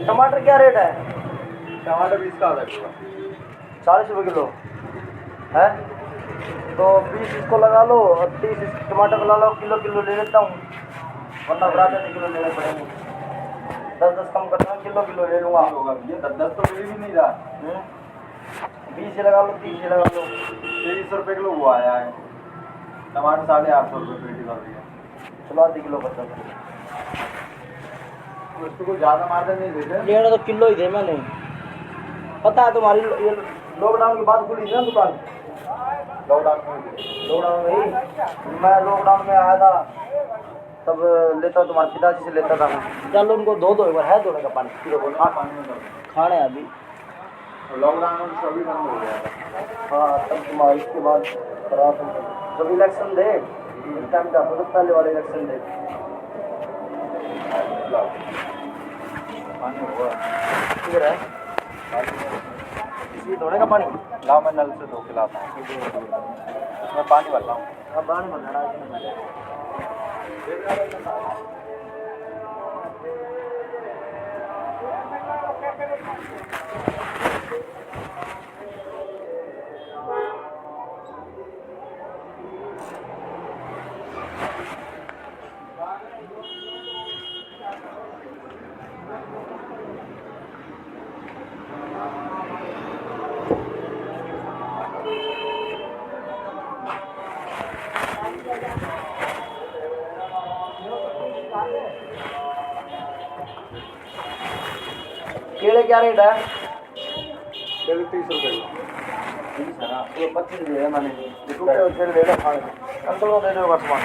टमाटर क्या रेट है? टमाटर 20 का आधा किलो, 40 रुपये किलो है। तो 20 इसको लगा लो और 30 टमाटर लगा लो। किलो किलो ले लेता हूँ, वरना बराबर किलो लेने पड़ेंगे। 10-10 कम करना, किलो किलो ले लूँगा। होगा ये 10 तो मिल भी नहीं रहा। 20 लगा लो, 30 लगा लो। 23 रुपये किलो वो आया है। टमाटर 850 रुपये पेटी कर दिया। चलो आधे किलो कर दो। उसको कुछ ज़्यादा मार्जिन नहीं देते। लेना तो किलो ही थे मैंने। पता है तुम्हारी ये लॉकडाउन के बाद खुली थी ना दुकान? लॉकडाउन में ही मैं लॉकडाउन में आया था, तब लेता तुम्हारे पिताजी से लेता था मैं। चलो उनको दो एक बार है धोने का पानी किलो को। हाँ पानी में खाने अभी लॉकडाउन में सभी बंद हो गया था। हाँ तब तुम्हारे इसके बाद खराब हो गया। जब इलेक्शन दे इस टाइम का बहुत पहले वाले इलेक्शन दे पानी हुआ ठीक है। इसलिए धोने का पानी लाओ, मैं नल से धो के लाता हूँ। मैं पानी भरता हूँ। अब पानी भरना केले क्या रेट है? 30 रुपये। 20 है ना, ये 25 दे है मैंने। रुपये ले लो खाने अंकल को दे दो बस सामान।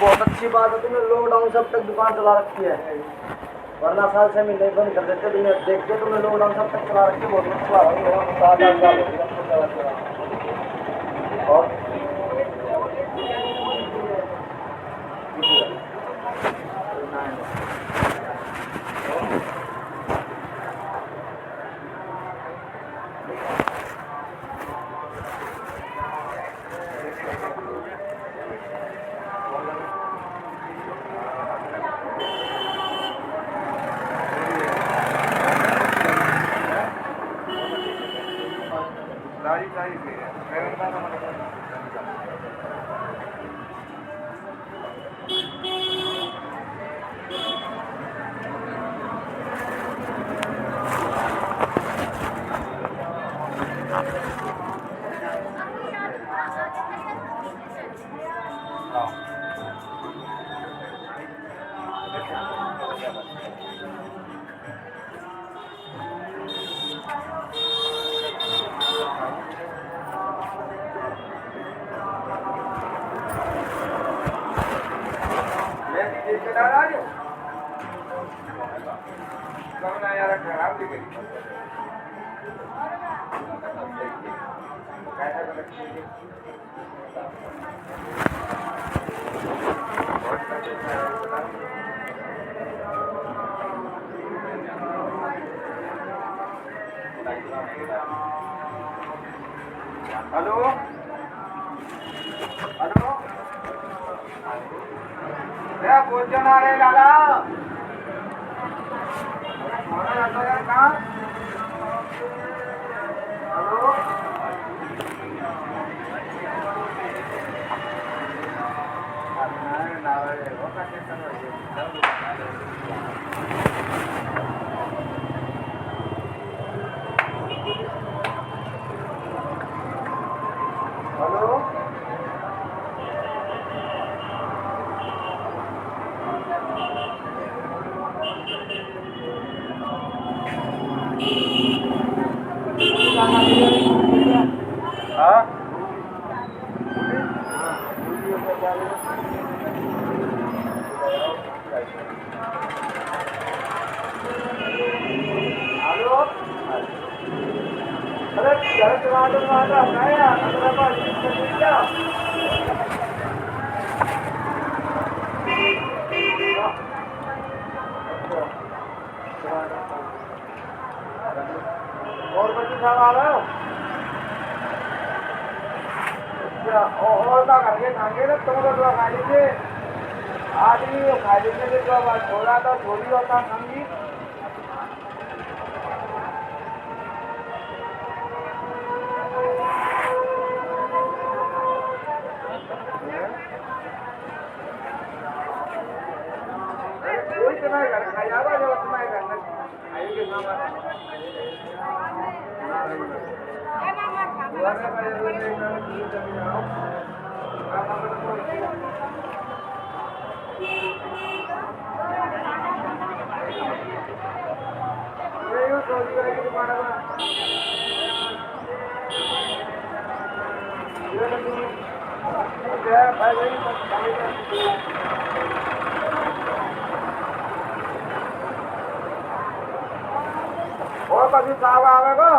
बहुत अच्छी बात है, तुमने लॉकडाउन से अब तक दुकान चला रखी है, वरना साल से महीने बंद कर देते। तुमने देख के तुमने लॉकडाउन से अब तक चला रखी है, बहुत अच्छा और हेलो हेलो भोजन आ रहे लाला कहाँ हेलो हेलो हाँ हेलो अरे घर टमाटर खाया अगर क्या और बच्चे सब आ रहे हो और क्या करके खाएंगे ना तुम लोग खा लीजिए आदमी खा लीजिए जो छोड़ा था छोड़ी होता खाएंगी और कभी साहब आवेगा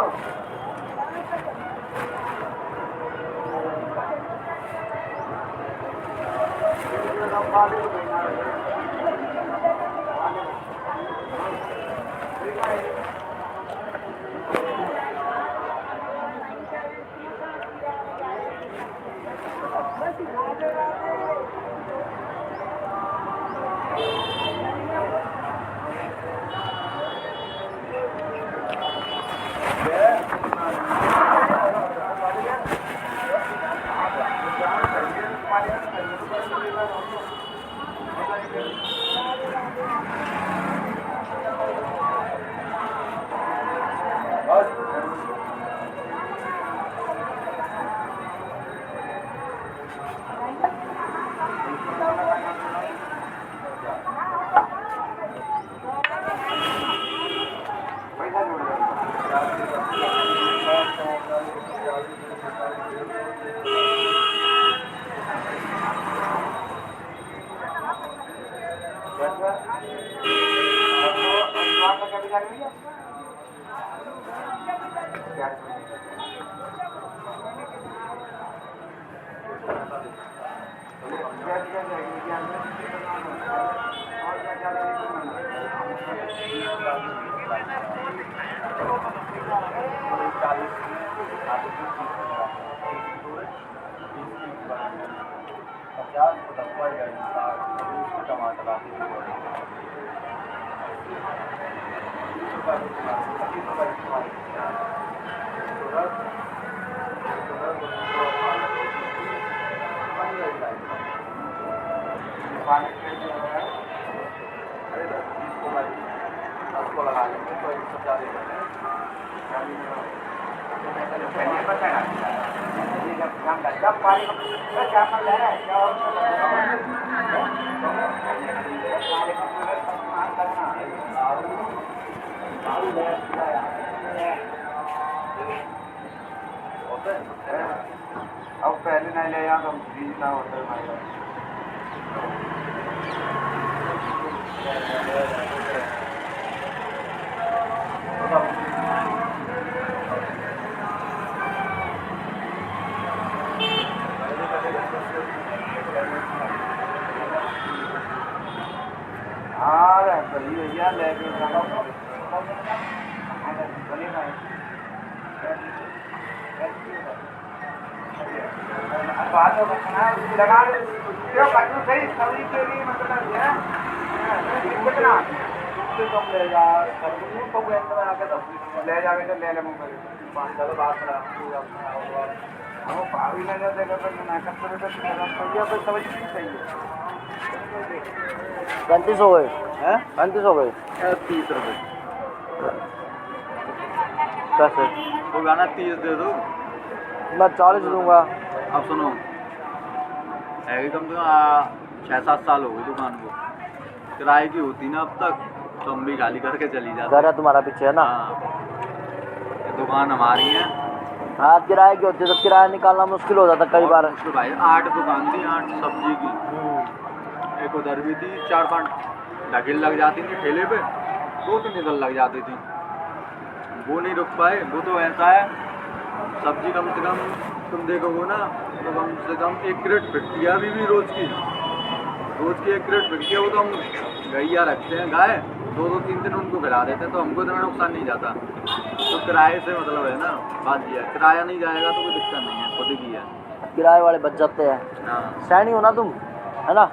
बस पैसा जोड़ दो। अब पहले नहीं ले यहाँ तो बीज ना होता है भैया लेके बात लगा सही सभी के लिए मतलब है कितना कम ले जा ले जाके तो ले ले मुझे 5 बात हम पावी ना देगा तो ना कर तो समझ नहीं चाहिए 35 हो गए हैं 35 हो गए 30 रुपए कैसे वो गाना 30 दे दो मैं 40 दूंगा। अब सुनो है कम से कम 6-7 साल हो गए दुकान को किराए की होती ना अब तक तो हम भी खाली करके चली जाते घर है तुम्हारा पीछे है ना। ये दुकान हमारी है। हाँ किराए की होती है तो किराया निकालना मुश्किल हो जाता कई बार। तो भाई 8 दुकान थी 8 सब्जी की एक उधर भी थी 4-5 ढकेल लग जाती थी ठेले पे 2-3 इधर लग जाती थी वो नहीं रुक पाए। वो तो ऐसा है सब्जी कम से कम तुम देखोगे ना तो कम से कम 1 क्रेट बिकती है अभी भी रोज़ की 1 क्रेट बिकती है। वो तो हम गैया रखते हैं गाय 2-3 दिन उनको खिला देते हैं तो हमको इतना नुकसान नहीं जाता। तो किराए से मतलब है ना बात ये है किराया नहीं जाएगा तो कोई दिक्कत नहीं है खुद की है किराए वाले बच जाते हैं। हाँ सैनी हो ना तुम है ना।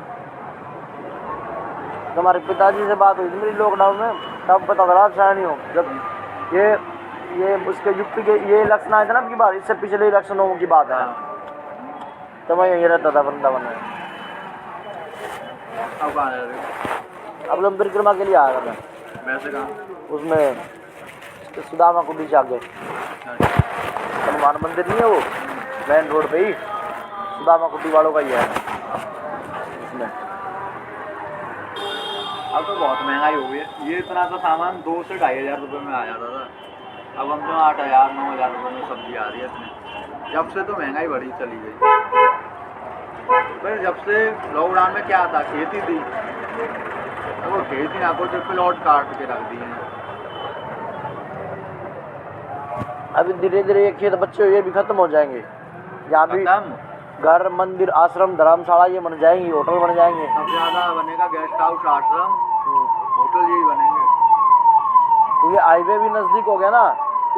तुम्हारे पिताजी से बात हुई थी मेरी लॉकडाउन में तब बता रहा सैनी हो जब ये उसके यूपी के ये इलेक्शन आए थे ना आपकी बार इससे पिछले इलेक्शनों की बात है तो मैं यहीं रहता था वृंदावन में। अब कहाँ रह रहे अब लोग परिक्रमा के लिए आया था मैं वैसे कहाँ उसमें सुदामा कुंडी से आगे हनुमान मंदिर नहीं है वो मेन रोड पे ही सुदामा कुंडी वालों का ही है उसमें। अब तो बहुत महंगाई हो गई है। ये इतना तो सामान 2 से 2,500 रुपये में आ जाता था अब हम तो 8,000-9,000 रुपये में सब्जी आ रही है इतने। जब से तो महंगाई बढ़ी चली गई। फिर जब से लॉकडाउन में क्या था खेती थी तो वो खेती ना कुछ प्लॉट काट के रख दिए हैं। अभी धीरे धीरे ये खेत बच्चे ये भी खत्म हो जाएंगे। यहाँ भी घर मंदिर आश्रम धर्मशाला ये बन जाएंगी होटल बन जाएंगे। सबसे ज़्यादा बनेगा गेस्ट हाउस आश्रम होटल यही बनेंगे क्योंकि हाईवे भी नज़दीक हो गया ना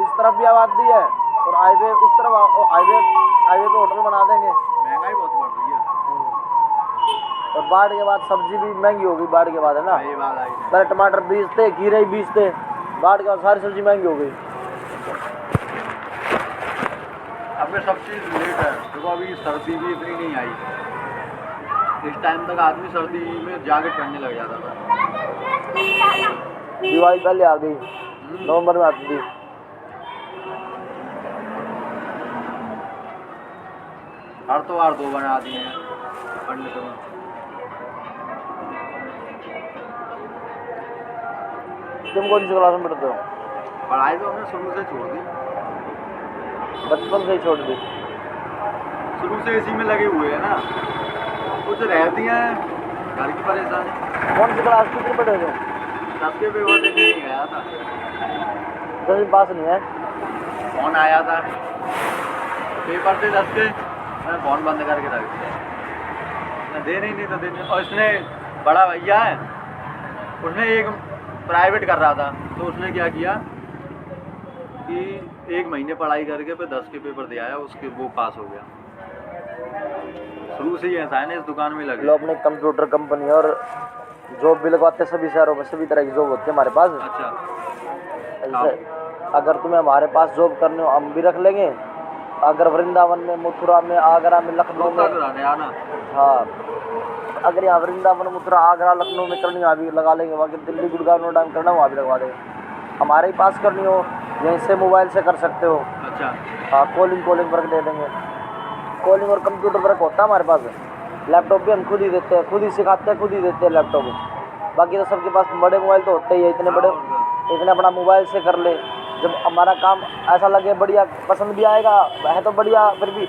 इस तरफ भी आबादी है और हाईवे उस तरफ हाईवे पे होटल बना देंगे। महंगाई बहुत बढ़ रही है और बाढ़ के बाद सब्जी भी महंगी हो गई बाढ़ के बाद है ना। ये बात आई है। पहले टमाटर बीजते खीरे बीजते बाढ़ के बाद सारी सब्जी महंगी हो गई। अब में सब चीज़ लेट है देखो अभी सर्दी भी इतनी नहीं आई। इस टाइम तक आदमी सर्दी में जैकेट पहनने लग जाता था। दिवाली पहले आ गई नवंबर में आती थी। हर तो हार 2 बना दिए हैं पंडितों में। तुम कौन सी क्लास में पढ़ते हो? पढ़ाई तो हमने शुरू से छोड़ दी, बचपन से ही छोड़ दी। शुरू से इसी में लगे हुए हैं ना, कुछ रहती हैं घर की परेशानी। कौन सी क्लास कितनी पढ़े हो? 10 के पेपर देने नहीं गया था, 10वीं पास नहीं है। फोन आया था, पेपर थे 10 के, मैंने फोन बंद करके रख दिया, मैं देने ही नहीं था देने। और इसने बड़ा भैया है, उसने एक प्राइवेट कर रहा था, तो उसने क्या किया कि 1 महीने पढ़ाई करके फिर 10 के पेपर दे आया, उसके वो पास हो गया। शुरू से ही ऐसा है ना, इस दुकान में लगे। लोग अपने कंप्यूटर कंपनी और जॉब भी लगवाते हैं सभी शहरों में, सभी तरह की जॉब होती है हमारे पास। अच्छा, जैसे अगर तुम्हें हमारे पास जॉब करनी हो हम भी रख लेंगे। अगर वृंदावन में, मथुरा में, आगरा में, लखनऊ में, आना हाँ, अगर यहाँ वृंदावन, मथुरा, आगरा, लखनऊ में करनी हो वहाँ भी लगा लेंगे। बाकी दिल्ली, गुड़गांव, नोएडा में करना वहाँ भी लगवा देंगे। हमारे ही पास करनी हो यहीं से मोबाइल से कर सकते हो। अच्छा, हाँ, कॉलिंग वर्क दे देंगे। कॉलिंग और कंप्यूटर वर्क होता है हमारे पास। लैपटॉप भी हम खुद ही देते हैं, खुद ही सिखाते हैं, खुद ही देते हैं लैपटॉप। बाकी तो सबके पास बड़े मोबाइल तो होते ही है, इतने बड़ा मोबाइल से कर ले। जब हमारा काम ऐसा लगे बढ़िया, पसंद भी आएगा है तो बढ़िया, फिर भी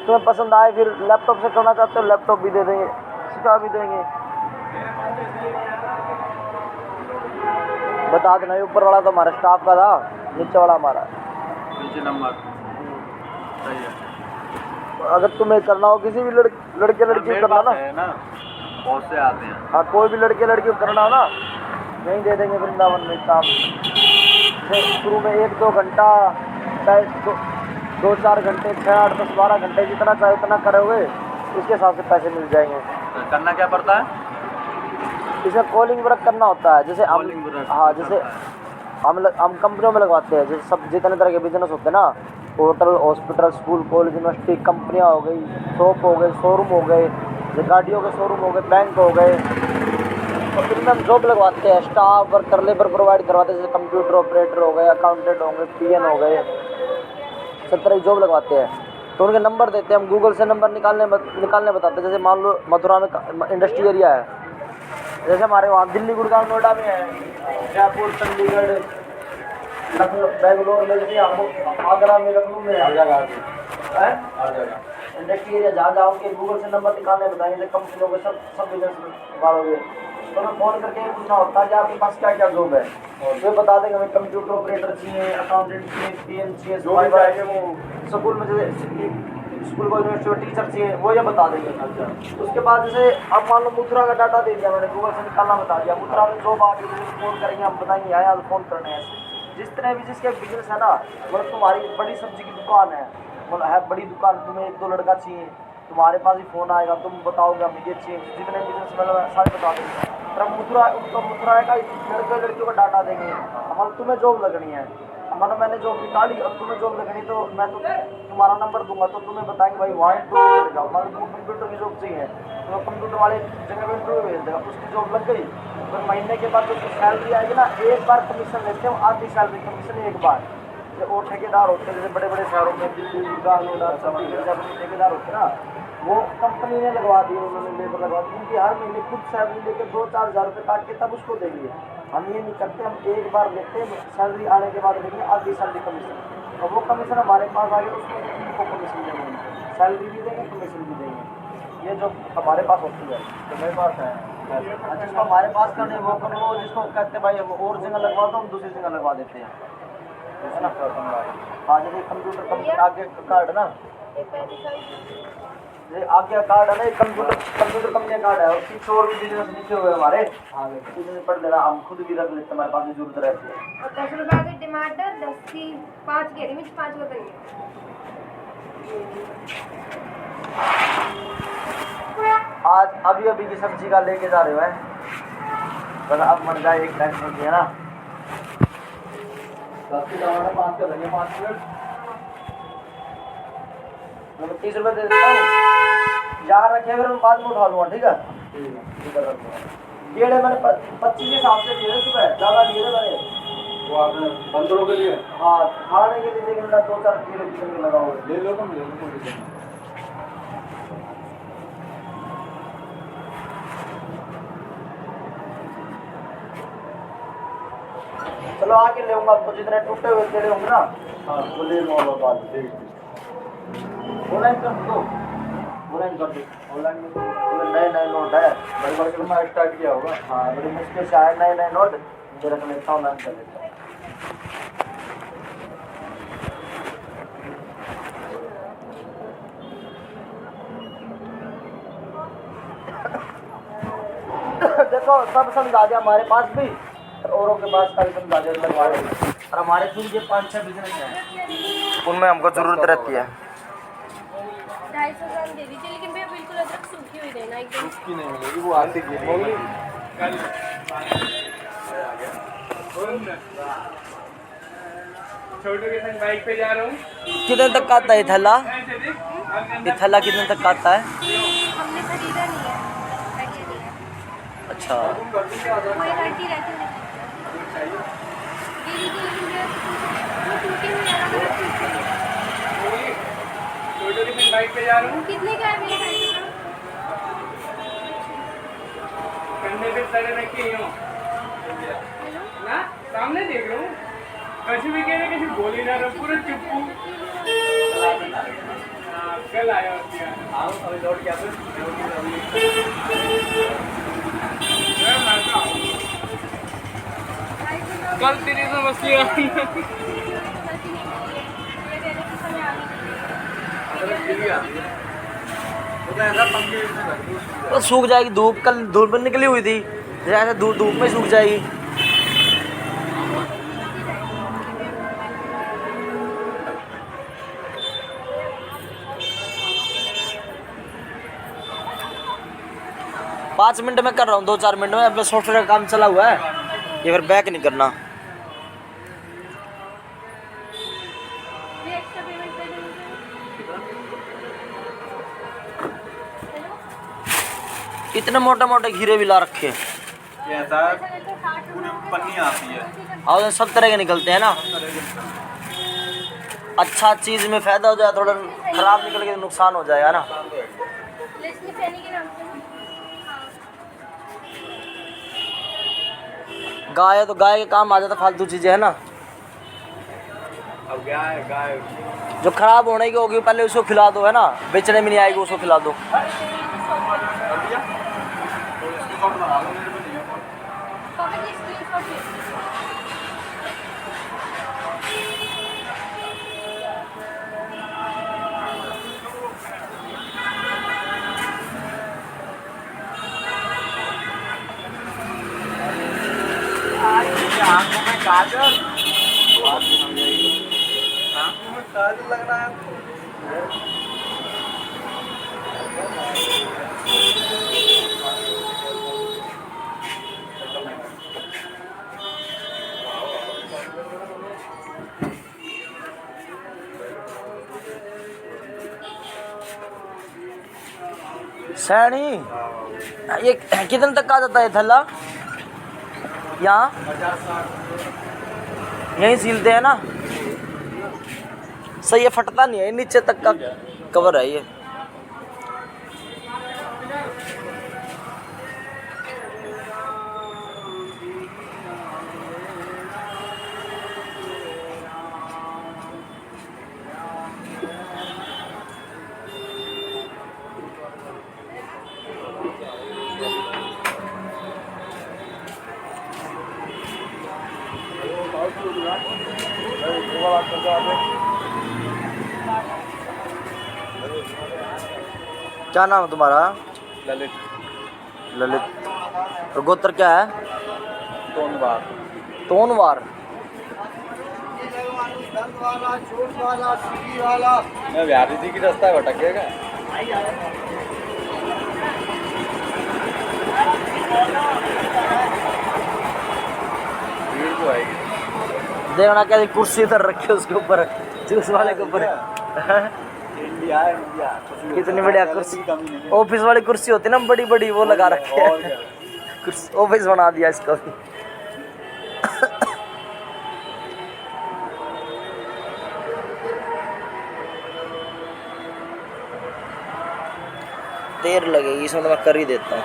तुम्हें पसंद आए फिर लैपटॉप से करना चाहते हो लैपटॉप भी दे देंगे, सिखा भी देंगे। बता देना, ऊपर वाला तो हमारे स्टाफ का था, नीचे वाला हमारा। नीचे नंबर सही है। अगर तुम्हें करना हो किसी भी लड़के लड़की को करना है ना, बहुत से आते हैं। हाँ, कोई भी लड़के लड़की को करना हो ना, यहीं दे देंगे वृंदावन में काम। शुरू में 1-2 घंटा, 2-4 घंटे, 6, 8, 10, 12 घंटे, जितना चाहे उतना करोगे, उसके हिसाब से पैसे मिल जाएंगे। करना क्या पड़ता है? इसमें कॉलिंग वर्क करना होता है। जैसे हाँ, जैसे हम कंपनियों में लगवाते हैं, जैसे सब जितने तरह के बिजनेस होते हैं ना, hotel, hospital, school, college, university, कंपनियाँ हो गई, शॉप हो गए, शोरूम हो गए, गाड़ियों के शोरूम हो गए, बैंक हो गए, और इनमें हम जॉब लगवाते हैं। स्टाफ वर्कर, लेबर प्रोवाइड करवाते हैं, जैसे कंप्यूटर ऑपरेटर हो गए, अकाउंटेंट हो गए, पीएन हो गए, सब तरह की जॉब लगवाते हैं। तो उनके नंबर देते हैं हम, गूगल से नंबर निकालने बताते हैं। जैसे मान लो मथुरा में इंडस्ट्री एरिया है, जैसे हमारे वहाँ दिल्ली, गुड़गांव, नोएडा में है, जयपुर, चंडीगढ़, लखनऊ, बेंगलोर में, जैसे आगरा में, लखनऊ में, हर जगह इंडस्ट्री एरिया जहाँ जाओ के गूगल से नंबर निकालने बताएंगे। जैसे कंपनियों के सब बिजनेस निकालोगे तो मैं फ़ोन करके पूछना होता है कि आपके पास क्या क्या जॉब है, तो बता देंगे हमें कंप्यूटर ऑपरेटर चाहिए, अकाउंटेंट चाहिए, पीएन चाहिए, जो भी चाहिए वो स्कूल में, जैसे स्कूल को यूनिवर्सिटी में टीचर चाहिए, वो ये बता देंगे। उसके बाद जैसे अब मान लो मथुरा का डाटा दे दिया मैंने, गूगल से निकालना बता दिया, मथुरा में जॉब आ गई, फ़ोन करेंगे हम, बताएंगे यहाँ फ़ोन करने हैं। जिस तरह भी जिसके बिजनेस है ना, मतलब तुम्हारी बड़ी सब्जी की दुकान है, मतलब है बड़ी दुकान, तुम्हें 1-2 लड़का चाहिए, तुम्हारे पास ही फ़ोन आएगा, तुम बताओगे हमें ये चाहिए, जितने बिजनेस मतलब सारे बता देंगे। फिर हम मथुरा का लड़के लड़कियों का डाटा देंगे। मतलब तुम्हें जॉब लगनी है, मतलब मैंने जॉब निकाली, अब तुम्हें जॉब लगनी, तो मैं तो तुम्हारा नंबर दूंगा, तो तुम्हें बताएंगे भाई वहाँ इंटरव्यू ले जाओ, मतलब तुम्हें कंप्यूटर की जॉब चाहिए, तो कंप्यूटर वाले जगह पर इंटरव्यू भेज देगा, उसकी जॉब लग गई। तो महीने के बाद उसकी सैलरी आएगी ना, एक बार कमीशन लेते हैं, आधी सैलरी कमीशन एक बार। और ठेकेदार होते हैं, जैसे बड़े बड़े शहरों में दिल्ली, गुड़गांव, नोएडा, ठेकेदार होते हैं ना, वो कंपनी ने लगवा दी, उन्होंने लेबर लगवा दी, उनकी हर महीने खुद सैलरी लेकर 2-4 हज़ार रुपये काट के तब उसको देंगे। हम ये नहीं करते, हम एक बार लेते हैं, सैलरी आने के बाद लेंगे आधी सैलरी कमीशन, और वो कमीशन हमारे पास आ गया, उसमें उनको कमीशन देंगे, सैलरी भी देंगे, कमीशन भी देंगे। ये जो हमारे पास होती है, तो मेरे पास है, जिसको हमारे पास करने वो कर लो, जिसको कहते हैं भाई और जगह लगवा दो, हम दूसरी जगह लगवा देते हैं, है ना। हाँ, जैसे कंप्यूटर कंपनी आगे कार्ड है ना, ये आगे कार्ड है ना, कंप्यूटर कंपनी कार्ड है, और कुछ और भी बिजनेस लिखे हुए हमारे, बिजनेस पढ़ लेना, हम खुद भी रख लेते हैं, हमारे पास भी जरूरत रहती है। और 10 रुपये के टमाटर, 10 की 5 के मिर्च, 5 बताइए। आज अभी की सब्जी का लेके जा रहे हो, बस अब मर जाए एक टाइम सब्जी है ना। 10 के टमाटर 5 के लगे, 5 मिनट, मैं 30 रुपये दे देता हूँ, यहाँ रखे फिर मैं बाद में उठा लूँगा, ठीक है। केड़े मैंने 25 के हिसाब से दिए थे सुबह, ज़्यादा लिए थे मैंने, वो आपने बंदरों के लिए? हाँ, खाने के लिए, लेकिन 2-4 केड़े किचन में लगा हुआ है, ले लो, तुम ले लो। चलो आके ले आऊंगा, तो जितने टूटे हुए तेरे होंगे ना, हाँ वो ले लूंगा बाद में। ऑनलाइन कर दो, ऑनलाइन कर दो, ऑनलाइन में तो नए नए नोट है, बड़ी बड़ी कितना स्टार्ट किया होगा। हाँ बड़ी मुश्किल से आए नए नए नोट, मुझे रख लेता हूँ, ऑनलाइन कर लेता हूँ। देखो सब समझा दिया हमारे पास भी, औरों के पास का भी समझा दिया लगवा रहे हैं। और हमारे खुद के 5-6 बिजनेस हैं, उनमें हमको जरूरत रहती है। 250 ग्राम दे दीजिए, लेकिन भैया बिल्कुल अदरक सूखी हुई देना एकदम। उसकी नहीं मिलेगी, वो आती गिरी। छोटू के संग बाइक पे जा रहा हूँ। कितने तक का आता है ये थैला? ये थैला कितने तक का आता है? हमने खरीदा नहीं है, आइडिया नहीं है। अच्छा कोई गारंटी रहती है दीदी की, लेकिन भैया वो टूटी हुई अलग अलग टूटी हुई। छोटू के संग बाइक पे जा रहा हूँ। कितने का है मेरे 250 ग्राम? कंधे पे सर रख के यूँ हेलो ना सामने देख रहा हूँ। कछु भी कह रहे, किसी बोली ना रहा, पूरा चुप्पू। हाँ, कल आया होती है। आओ अभी लौट के आते मैं मारता हूँ। कल तेरी समस्या। गलती नहीं की है, ये कहने के समय आ गई। वो तो ऐसा पंखे में रख दो। तो सूख जाएगी, धूप कल धूप में निकली हुई थी, जैसे धूप में सूख जाएगी। पाँच मिनट में कर रहा हूँ, 2-4 मिनट में। अपने सॉफ्टवेयर का काम चला हुआ है, ये फिर बैक नहीं करना। ये एक्स्ट्रा पेमेंट कर देंगे। हेलो इतने मोटे मोटे खीरे भी ला रखे हैं। ये ऐसा है, ऐसा देखो 60 पूरी रुपये पन्नी आती है। और सब तरह के निकलते हैं ना। अच्छा चीज़ में फ़ायदा हो जाए, थोड़ा ख़राब निकल के नुकसान हो जाएगा ना। लक्ष्मी सैनी के नाम से ना? गाय है तो गाय के काम आ जाता, फालतू चीज़ें है ना। अब गाय जो ख़राब होने की होगी पहले उसको खिला दो, है ना, बेचने में नहीं आएगी उसको खिला दो। कर दिया तो इसको शॉट लगा लो, मेरे को नहीं है। पॉकेट की स्क्रीनशॉट ले। आंखों में काजल, आंखों में काजल लग रहा है। सैनी ये कितने तक का जाता है थैला? यहाँ 50-60 यहीं सीलते हैं ना। सही है, फटता नहीं है, नीचे तक का कवर है ये। क्या नाम है तुम्हारा? ललित ललित। और गोत्र क्या है? तोनवार। तोनवार। मैं बिहारी जी की रास्ता है, भटक गएगा। भीड़ तो आएगी। देखना कैसी कुर्सी इधर रखी है उसके ऊपर, जूस वाले के ऊपर। इंडिया है, इंडिया। कितनी बढ़िया कुर्सी, कमी नहीं है। ऑफिस वाली कुर्सी होती है ना, बड़ी बड़ी, वो लगा रखी और है। क्या? कुर्सी ऑफिस बना दिया इसका भी। देर लगेगी इसमें, तो मैं कर ही देता हूँ।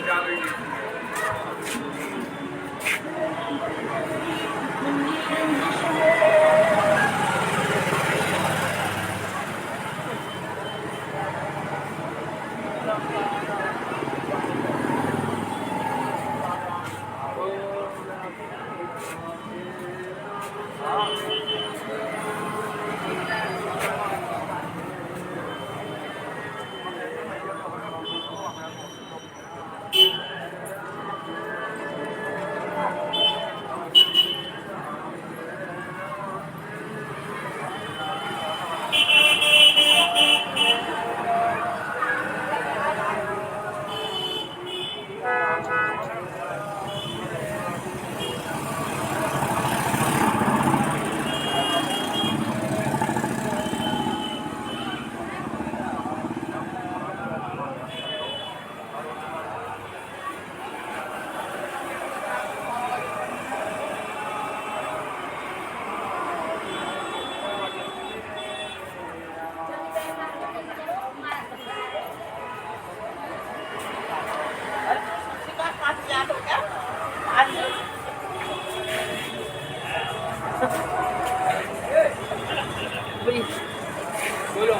जा रही है। बोलो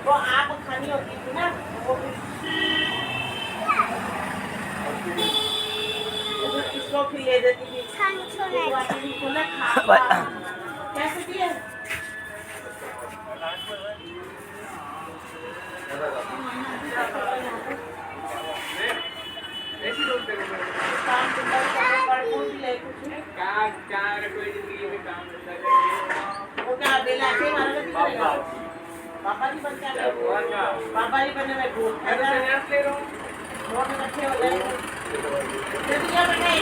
वो आग खानी होती थी ना वो इसको खिले देती थी कैसे दिए ऐसी बोलते हैं काम क्या कोई जिंदगी में काम करता है वो क्या बेला के मारे करेगा पापा जी बनता है पापा जी बनने में भूख मैं तो संन्यास ले रहा हूँ रोड में रखे हो गए जल्दी क्या बने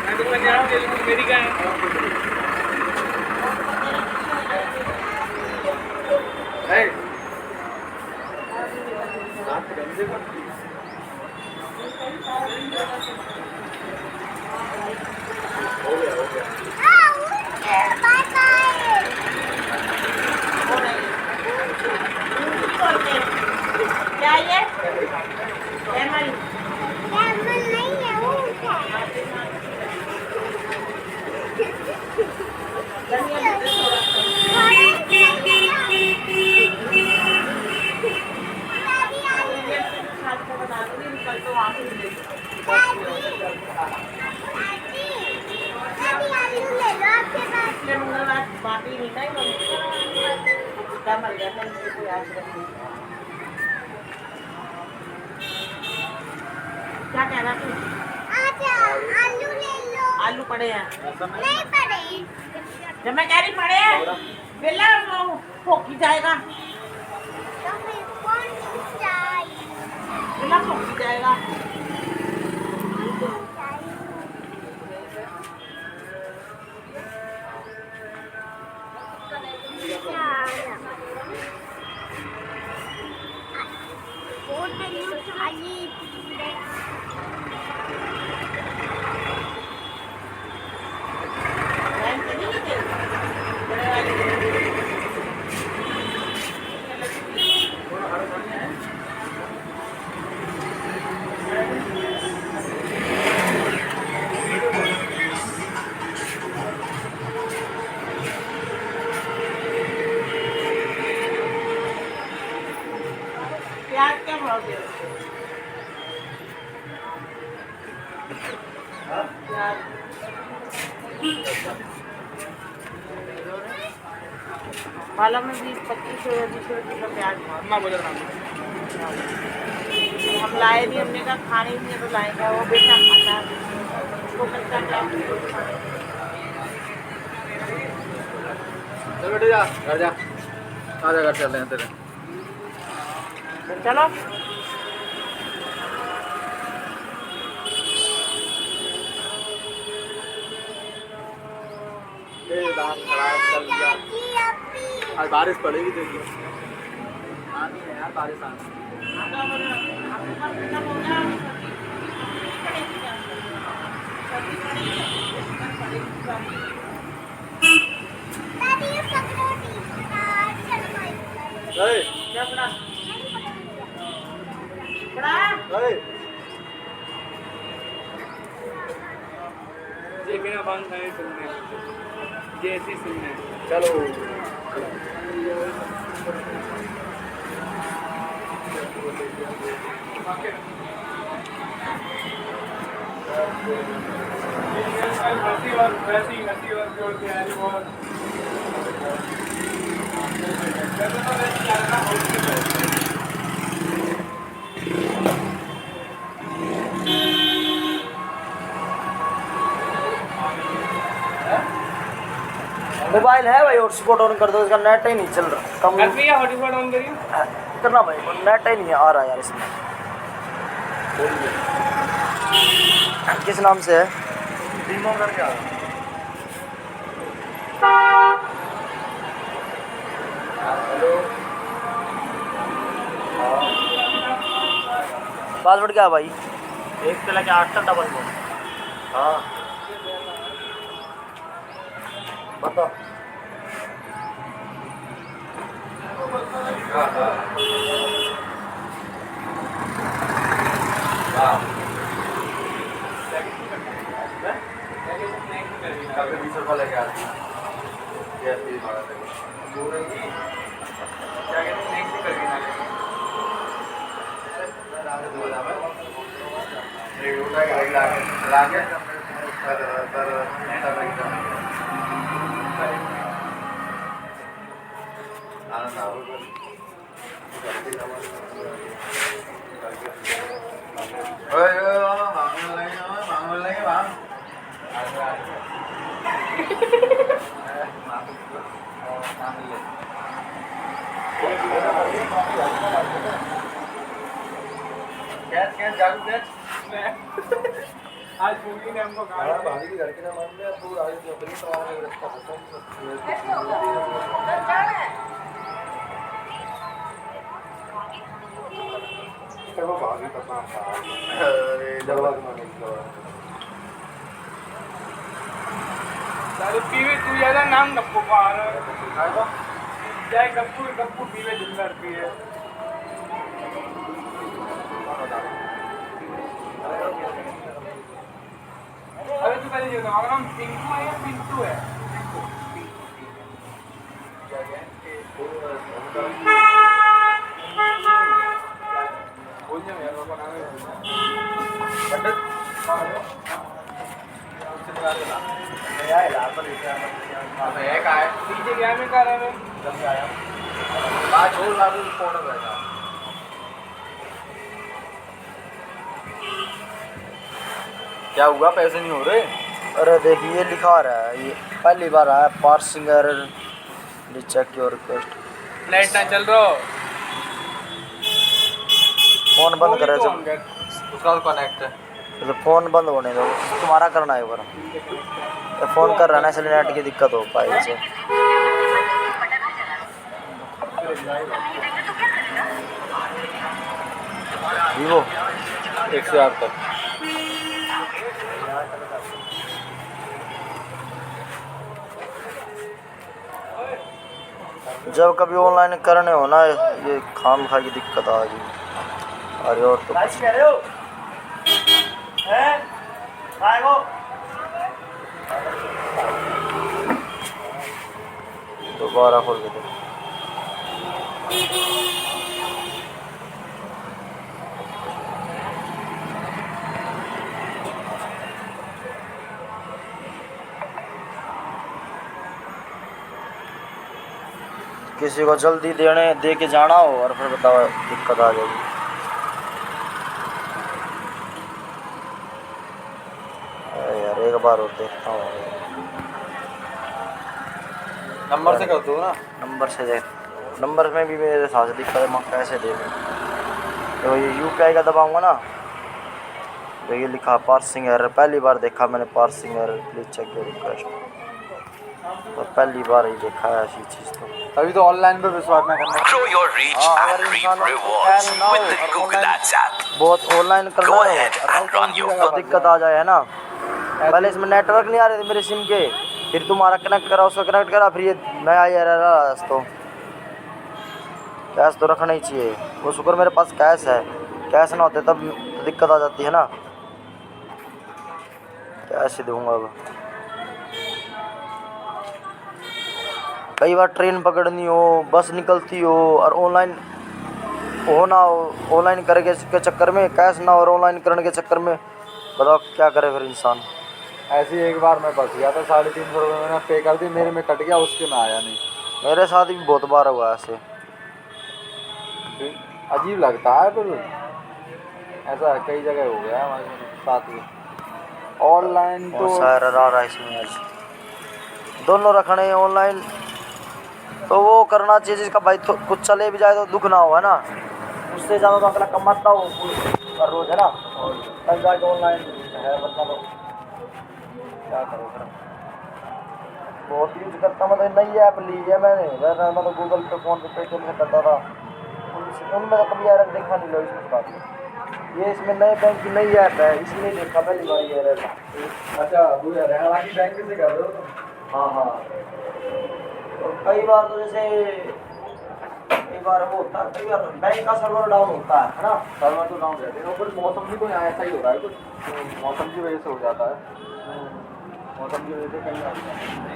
मैं तो संन्यास ले लूँ मेरी क्या है रात गंदे करती हो गया क्या ये लेमन नहीं है वो बाकी नहीं था मर गया था कोई आश्रम नहीं क्या कह रहा तू आलू ले लो आलू पड़े हैं नहीं पड़े जब मैं कह रही पड़े हैं बेला वो फोकी जाएगा तो फिर कौन चाहिए बेला फोकी जाएगा प्याज क्या भाव दे प्याज पाला में 20-25 किलो प्याज अम्मा बोल रहा हूँ हम लाए नहीं हमने कहा खाने ही नहीं तो लाएंगे वो बेटा खाता है उसको कच्चा प्याज चल बेटे जा घर जा आ जा घर चलते हैं तेरे चलो आज बारिश पड़ेगी देखिए। आनी है यार बारिश आनी। दादी ये पकड़ो चलो भाई क्या पड़ा ये बिना बांध खाए सुनने जैसी सुनने चलो हंसी और जोड़ के आज बहुत मोबाइल है भाई, हॉटस्पॉट ऑन कर दो, इसका नेट ही नहीं चल रहा। कम करनी है हॉटस्पॉट ऑन करिए करना भाई, नेट ही नहीं आ रहा यार इसमें। किस नाम से है? डीमो करके आ पासवर्ड क्या है भाई? 1 से लेके 8 तक डबल बोल। हाँ बताओ। कभी 20 रुपये लेके आती है। क्या कहते हैं नेक्स्ट करके ना एक रुपया का लाके आज भूमि ने हमको कहा भाभी की घर के ना मान लिया तू आज नौकरी करवाने का रास्ता खत्म। भाभी का काम था। अरे दरवा माने की दवा। दारू पीवे तू ज्यादा नाम गप्पू पा रहा है चाहे गप्पू गप्पू पीवे जिंदा पिए अरे तू पहले ये बता हमारा नाम पिंकू है या पिंटू है बोल जा यार बाबा नाम है पीछे क्या में कर रहे क्या हुआ पैसे नहीं हो रहे? अरे देखिए ये लिखा रहा है, ये पहली बार आया parsing error, check your request. Net ना चल रहा फोन बंद करे जब उसका कनेक्ट है। तो फोन बंद होने दो, तुम्हारा करना है ऊपर। तो फोन कर रहा है ना इसलिए नेट की दिक्कत हो पाई से। वीवो 108 तक। जब कभी ऑनलाइन करने हो ना ये खाम खा की दिक्कत आ गई। अरे और तो कुछ दोबारा खोल के दे। किसी को जल्दी दे के जाना हो और फिर बताओ दिक्कत आ जाएगी। यार एक बार और देखता हूँ। नंबर से कर दो ना। नंबर से दे, नंबर में भी मेरे साथ दिक्कत है, मैं कैसे दे दूँ? तो ये UPI का दबाऊंगा ना, तो ये लिखा पार्सिंग एरर। पहली बार देखा मैंने parsing error, please check your request. तो पहली बार ही देखा है ऐसी चीज़। तो तभी तो ऑनलाइन पे विश्वास ना करना। Grow your reach अगर and reap इंसान rewards ना हो with the और Google Ads app. बहुत ऑनलाइन करना Go हो ahead and run your तो दिक्कत आ जाए, है ना। पहले इसमें नेटवर्क नहीं आ रहे थे मेरे सिम के, फिर तुम्हारा कनेक्ट करा, उसको कनेक्ट करा, फिर ये नया एरर आ। तो कैश तो रखना ही चाहिए। वो शुक्र मेरे पास कैश है, कैश ना होते तब तो दिक्कत आ जाती है ना। कैश ही दूंगा अब। कई बार ट्रेन पकड़नी हो, बस निकलती हो और ऑनलाइन हो ना हो, ऑनलाइन करने के चक्कर में कैश ना और ऑनलाइन करने के चक्कर में बताओ क्या करे फिर इंसान। ऐसे ही एक बार मैं फंस गया था, 350 रुपये मैंने पे कर दी, मेरे में कट गया, उसके में आया नहीं। मेरे साथ भी बहुत बार हुआ ऐसे। अजीब लगता है फिर, ऐसा कई जगह हो गया हमारे साथ भी। ऑनलाइन तो सर आ रहा है इसमें आज दोनों रखने ऑनलाइन, तो वो करना चाहिए जिसका भाई तो कुछ चले भी जाए तो दुख ना हो, है ना। उससे ज़्यादा तो अगला कमाता हो हर रोज, है ना, तब जाके ऑनलाइन है, वरना तो क्या करो फिर। बहुत यूज करता, मतलब नई ऐप ली है मैंने, वैसे मैं तो गूगल पे, फ़ोन पे, पेटीएम से करता था, उनमें तो कभी एरर देखा नहीं लो इसमें बात। ये इसमें नए बैंक की नई ऐप है, इसलिए देखा पहली बार ये एरर। अच्छा वो हरियाणा की बैंक से कर रहे हो तुम? हाँ हाँ। और कई बार तो जैसे कई बार वो होता है, कई बार बैंक का सर्वर डाउन होता है ना। सर्वर तो डाउन रहते हैं, कुछ मौसम भी तो यहाँ ऐसा ही हो रहा है, कुछ मौसम की वजह से हो जाता है। मौसम की वजह से कहीं आता है।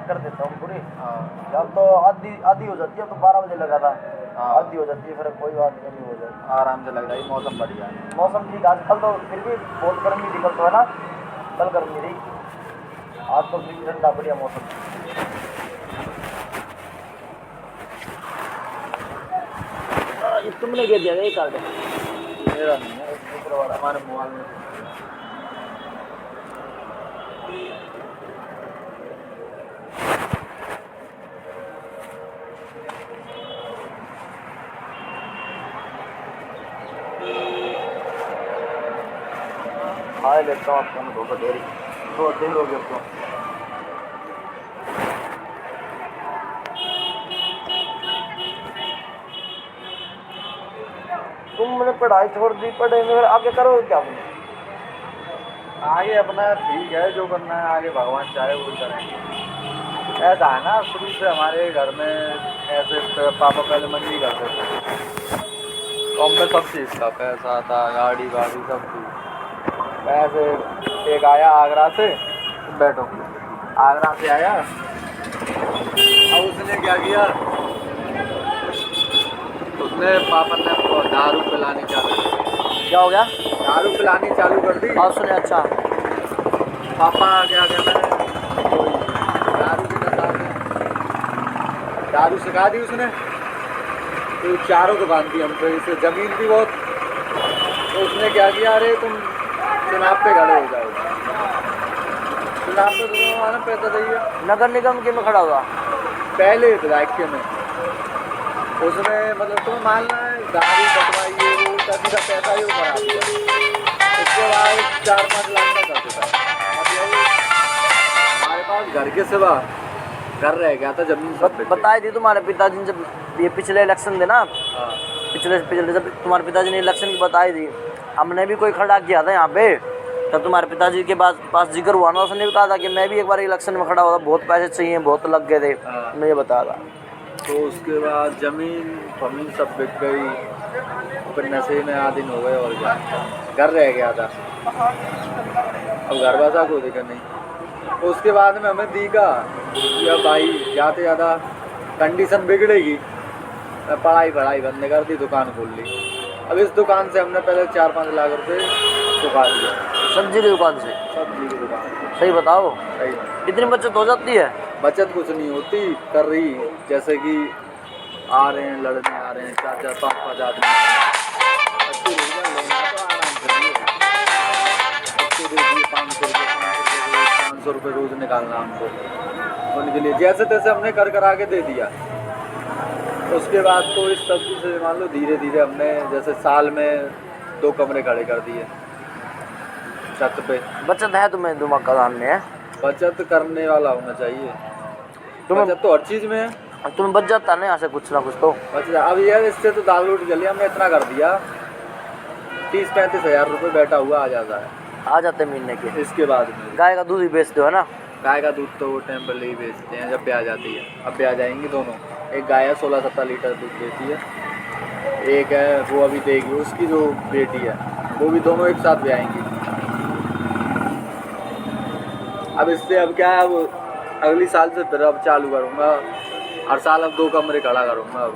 कर देता हूँ पूरी। हाँ जब तो आधी हो जाती है, अब तो 12 बजे लगा था, हाँ। आधी हो जाती है, फिर कोई बात नहीं हो जाती। आराम से लग रहा है, मौसम बढ़िया है। मौसम ठीक, आज कल तो फिर भी बहुत गर्मी थी, कल तो है ना, कल गर्मी रही, आज तो फिर ठंडा बढ़िया मौसम। तुमने गिर दिया ये कार्ड? मेरा नहीं है, हमारे मोबाइल में। खा लेता हूँ आपको, धोखा दे रही, तो दिन हो गया आपको। तुमने पढ़ाई छोड़ दी, पढ़ेंगे फिर आगे करोगे क्या तुम? आगे अपना ठीक है, जो करना है आगे भगवान चाहे वो करेंगे। ऐसा है ना, शुरू से हमारे घर में ऐसे पापा पहले मंडी करते थे, तो हमने सब चीज़ का पैसा था, गाड़ी वाड़ी सब चीज़। ऐसे एक आया आगरा से, बैठो, आगरा से आया, अब उसने क्या किया, उसने पापा ने दारू पिलानी चालू कर दी। क्या हो गया? दारू पिलानी चालू कर दी। और सुने, अच्छा पापा क्या कहते हैं, दारू की दुकान में दारू सिखा दी उसने, तो चारों दुकान थी हम पे, इसे ज़मीन थी बहुत, तो उसने क्या किया, अरे तुम चुनाव पे खड़े हो जाओ, चुनाव पे तुम्हारा पैसा चाहिए। नगर निगम के में खड़ा हुआ पहले विधायक के में उसने, मतलब तुम्हें मानना है दारू बटवाई ये वो तभी का पैसा ही वो बढ़ा दिया, उसके बाद 4-5 लाख का कर देता है। मतलब हमारे पास घर के सिवा घर रह गया था, जमीन सब बेच बताई थी तुम्हारे पिताजी ने जब ये पिछले इलेक्शन थे ना, हाँ। पिछले जब तुम्हारे पिताजी ने इलेक्शन की बताई थी, हमने भी कोई खड़ा किया था यहाँ पे, तब तुम्हारे पिताजी के पास जिक्र हुआ ना, उसने भी कहा था कि मैं भी एक बार इलेक्शन में खड़ा हुआ था, बहुत पैसे चाहिए, बहुत लग गए थे, हाँ। मैं ये बताया था। तो उसके बाद ज़मीन सब बिक गई, फिर नशे में आदीन हो गए, और क्या घर रह गया था, अब घर बसा को देखा नहीं। तो उसके बाद में हमें दिखा कि अब भाई ज़्यादा ज़्यादा कंडीशन बिगड़ेगी, पढ़ाई बंद कर दी, दुकान खोल ली। अब इस दुकान से हमने पहले 4-5 लाख रुपए चुका दिया। सब्जी की दुकान से? सब्जी की दुकान। सही बताओ, सही। कितनी बचत हो जाती है? बचत कुछ नहीं होती कर रही, जैसे कि आ रहे हैं लड़ने आ रहे हैं 4-4 5-5 आदमी, अच्छी रोजगार लेना तो आराम से लिए, अच्छे दे दिए 500 रुपये रोज निकालना हमको उनके लिए, जैसे तैसे हमने कर करा के दे दिया। उसके बाद तो इस सब से मान लो धीरे धीरे हमने जैसे साल में 2 कमरे खड़े कर दिए छत पे। बचत है तुम्हें दिमाग का सामने है? बचत करने वाला होना चाहिए, तुम्हें बचत तो हर चीज़ में है। अब तुम्हें बच जाता है ना यहाँ से कुछ ना कुछ तो। बचत अब यार इससे तो दाल रोटी चलिए, हमने इतना कर दिया 30-35 हज़ार रुपये बैठा हुआ आ जाता है, आ जाते हैं महीने के। इसके बाद में गाय का दूध ही बेचते हो है ना? गाय का दूध तो वो टेम्पल ही बेचते हैं जब ब्याह जाती है। अब ब्याह जाएंगी दोनों, एक गाय है 16-17 लीटर दूध देती है, एक है वो अभी देगी उसकी जो बेटी है, वो भी दोनों एक साथ ब्याहेंगी। अब इससे अब क्या है, अब अगली साल से फिर अब चालू करूँगा, हर साल अब 2 कमरे खड़ा करूँगा। अब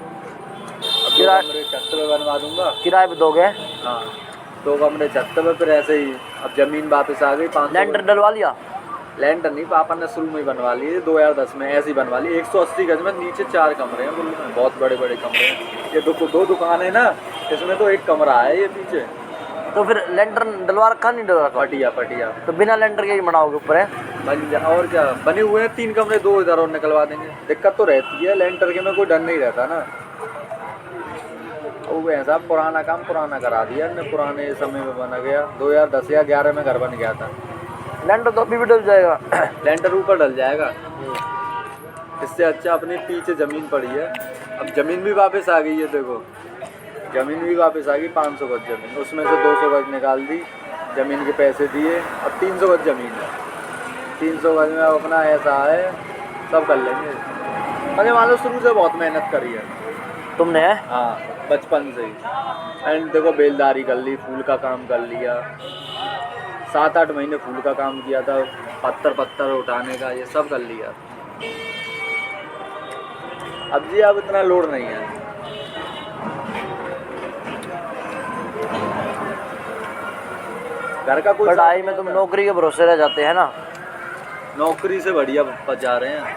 2 कमरे छत पे बनवा दूँगा। किराए पे दोगे? हाँ 2 कमरे छत पे, फिर ऐसे ही अब ज़मीन वापस आ गई 500। लेंटर डलवा लिया? लैंडर नहीं, पापा ने शुरू में ही बनवा लिए 2010 में, ऐसी बनवा ली 180 गज में, नीचे 4 कमरे हैं, बहुत बड़े बड़े कमरे हैं। ये 2 दुकान है ना, इसमें तो 1 कमरा है ये पीछे। तो फिर लेंटर डलवा रखा नहीं डलवा रखा? पटिया तो बिना लेंटर के ही बनाओगे ऊपर है? बन जा, और क्या बने हुए हैं 3 कमरे, 2 इधर और निकलवा देंगे। दिक्कत तो रहती है लेंटर के में कोई डर नहीं रहता ना, वो ऐसा पुराना काम पुराना करा दिया हमने, पुराने समय में बना गया। 2010 या 11 में घर बन गया था। लेंटर तो अभी भी डल जाएगा। लेंटर ऊपर डल जाएगा, इससे अच्छा अपने पीछे ज़मीन पड़ी है। अब ज़मीन भी वापस आ गई है, देखो ज़मीन भी वापस आ गई 500 गज ज़मीन, उसमें से 200 गज निकाल दी, ज़मीन के पैसे दिए, अब 300 गज ज़मीन है। 300 गज में अपना ऐसा है सब कर लेंगे। अरे मान लो शुरू से बहुत मेहनत करी है तुमने? हाँ बचपन से ही। एंड देखो बेलदारी कर ली, फूल का काम कर लिया, 7-8 महीने फूल का काम किया था, पत्थर उठाने का ये सब कर लिया। अब जी अब इतना लोड नहीं है। घर का कोई पढ़ाई में तुम नौकरी के भरोसे रह जाते हैं ना? नौकरी से बढ़िया बचा रहे हैं।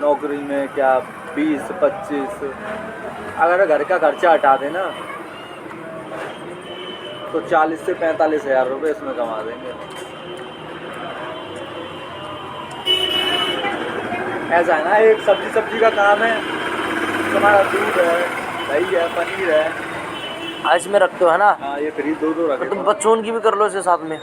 नौकरी में क्या 20-25, अगर घर का खर्चा हटा देना तो 40 से 45 हज़ार रुपये इसमें कमा देंगे। ऐसा है ना, एक सब्जी का काम है, तुम्हारा दूध है, दही है, पनीर है, इसमें रखते हो है ना? हाँ ये फ्री 2 रखे। तुम बच्चों की भी कर लो इसके साथ में,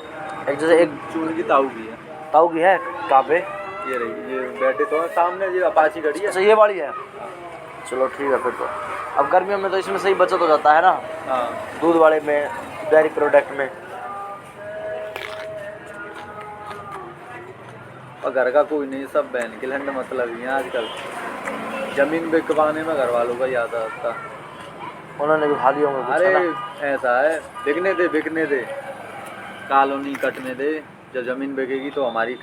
एक जैसे एक चून की ताऊ भी है। ताऊ की है कहाँ पे? ये रही, ये बैठे तो हैं सामने, ये अपाची खड़ी है। अच्छा ये वाली है, चलो ठीक है फिर तो। अब गर्मियों में तो इसमें सही बचत हो जाता है ना, हाँ दूध वाले में, डेयरी प्रोडक्ट में। और घर का कोई नहीं, सब बहन के लंड मतलब ही है आजकल। ज़मीन बिकवाने में घर वालों का याद आता, उन्होंने भी खा लिया होंगे कुछ, अरे है ना? ऐसा है, बिकने दे, कॉलोनी कटने दे, जब ज़मीन बिकेगी तो हमारी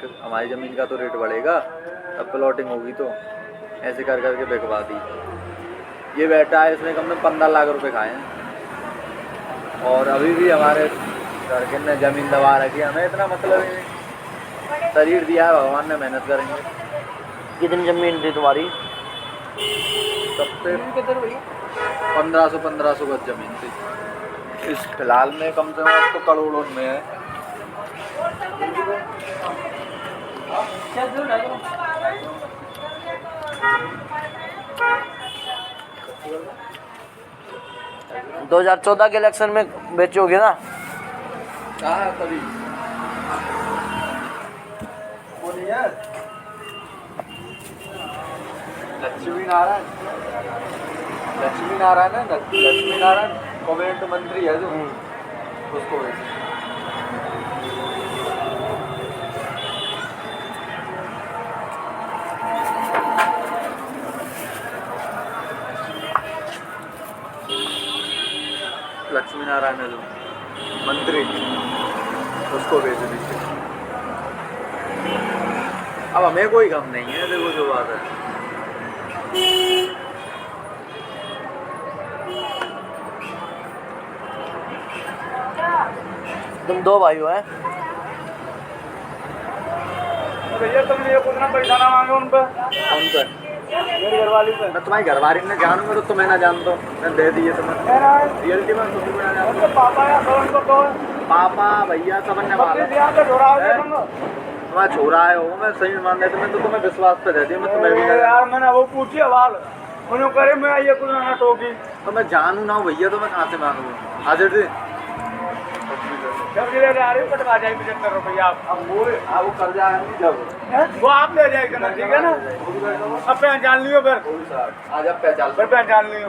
ज़मीन का तो रेट बढ़ेगा, अब प्लॉटिंग होगी तो ऐसे कर करके बिकवा दी। ये बैठा है, इसने कम से कम 15 लाख रुपए खाए हैं, और अभी भी हमारे घर के ने ज़मीन दबा रखी है। हमें इतना मतलब ही नहीं, शरीर दिया है भगवान ने, मेहनत करेंगे। कितनी जमीन थी तुम्हारी? सबसे 1500 गज ज़मीन थी। इस फिलहाल में कम से कम तो करोड़ों में है। तो 2014 के इलेक्शन में बेचोगे ना? कहाँ है तभी वो नहीं है, लक्ष्मी नारायण कमेंट मंत्री है जो, उसको वैसे लक्ष्मी नारायण है जो मंत्री, उसको भेज दीजिए। अब हमें कोई गम नहीं है, देखो जो बात है। तुम 2 भाई हो हैं? भैया तुमने ये कितना पैसा ना मांगे उन पर कौन पे? मेरी घरवाली पे मैं तुम्हारी घरवाली ने जानूंगा तो तुम्हें ना जानता हूँ, मैं दे दिए तुम्हें रियलिटी में तुम भी ना जानते। उनके पापा या सर उनको तो पापा भैया सब ने मालूम यहाँ पे ढोरा हो गया तुम्हारा छोरा है वो, मैं सही मान लेते मैं तो तुम्हें विश्वास पे दे दी, मैं तुम्हें भी ना जानता। यार मैंने वो पूछी सवाल उन्होंने करे मैं ये कुछ ना टोकी तो मैं जानू ना भैया तो मैं कहाँ से मांगू? हाजिर थी जब ले आ रही कटवा जाए 75 रुपया आप अब वो कर जाएंगे जब वो आप ले जाएगा ना, ठीक है ना? अब पहचान लियो फिर आज अब पहचान फिर पहचान लियो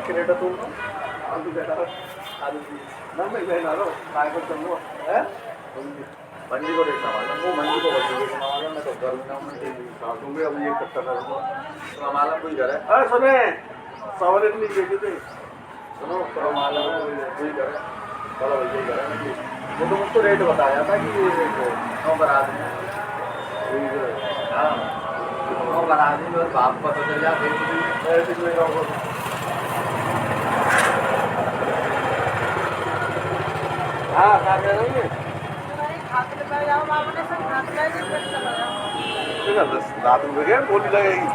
क्रिएटर तुम मंडी को देखना वाला वो मंडी को देखना वाला मैं तो घर में हूँ तुम भी अब ये कट्टा कर दो तो हमारा कोई घर है। अरे सुने सवाल नहीं देखी थे सुनो तो हमारा कोई घर है, चलो भैया घर है। वो तो मुझको रेट बताया था कि ये 9 करा दें। हाँ 9 करा दें बस बाप पता चल जाए ऐसे कोई हाँ खा के रहेंगे रात में बगैर बोली लगेगी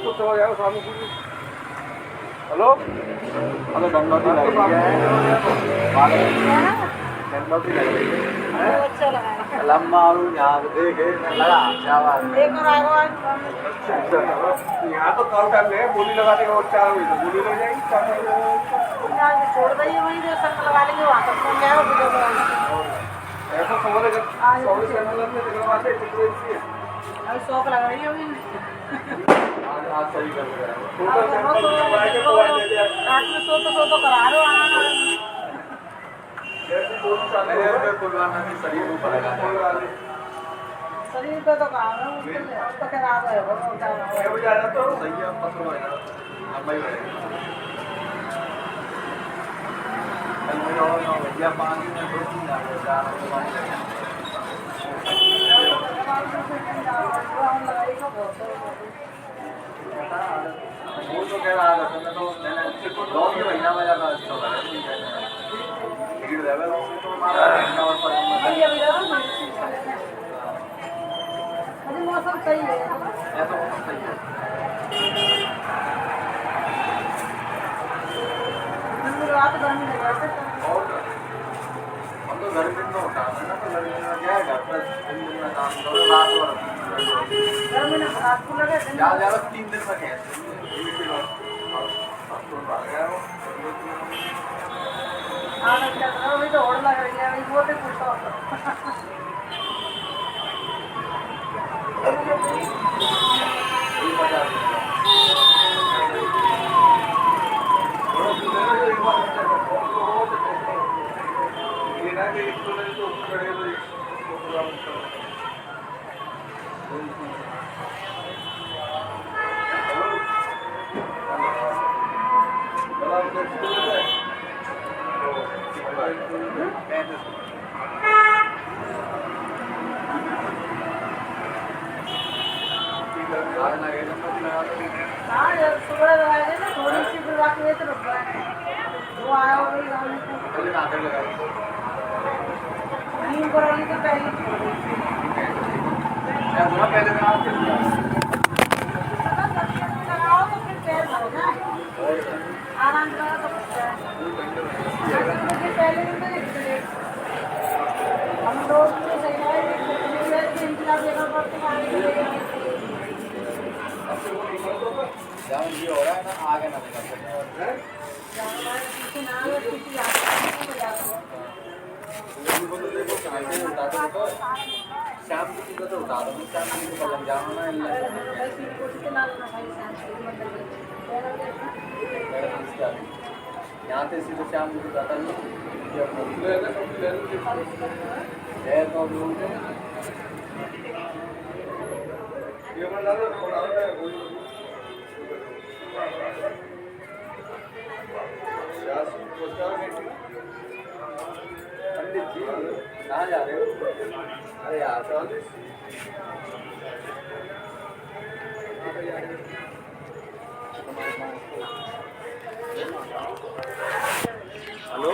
कुछ हो जाएगा सामने हेलो अगर डंडौती लग रही है अच्छा लगा लम्बा और यहाँ पे देखे लगा क्या बात है। एक और आगो यहाँ तो कम टाइम है बोली लगाने का और 4 बजे तो बोली लग जाएगी छोड़ दइए वहीं जो संग लगा लेंगे वहाँ तक फोन जाएगा वीडियो ऐसा समझ अगर 24 चैनल में देखने वाले कितने अभी 100 लगा रही होगी आज सही कर रहे हैं टोटल चैनल लगवाए के मोबाइल ले लिया रात में सो तो करा रहे हो जैसे बोली चालू मेरे है पे पुराना की शरीर ऊपर लगा शरीर पे तो कहा रहा हूँ तो खैर आ गए हो क्या बजे आ जाता हूँ सही है पत्र होएगा लंबाई होएगा भैया पानी में 2-3 वो तो कह रहा था मैं तो मैंने 2 महीना में ज़्यादा अच्छा लगा भीड़ लेवल तो हमारा महीना और अभी मौसम सही है ऐसा मौसम सही है। रात गर्मी लग रहा है और हम तो गर्मी में होता है ना, तो गर्मी में क्या है घर पर दिन में काम करो रात और गर्मी में रात को लगे ज़्यादा 3 दिन में कैसे अभी तो और लग रही है अभी वो तो पूछो हाँ यार सुबह लगाए थे ना थोड़ी सी फिर बाकी ये तो रुक गए वो आया हो गई गाँव में नीम करौली तो पहले लगाओ तो फिर पैर भरो ना आराम से लगाओ तो पहले दिन तो हम लोग तो सही है इंतजार देखना पड़ता है ये हो रहा है ना आगे ना शाम की तो उठा दो शाम की तो लग जाना यहाँ से सीधे शाम को जाता नहीं पंडित जी कहाँ जा रहे हो? अरे यार हेलो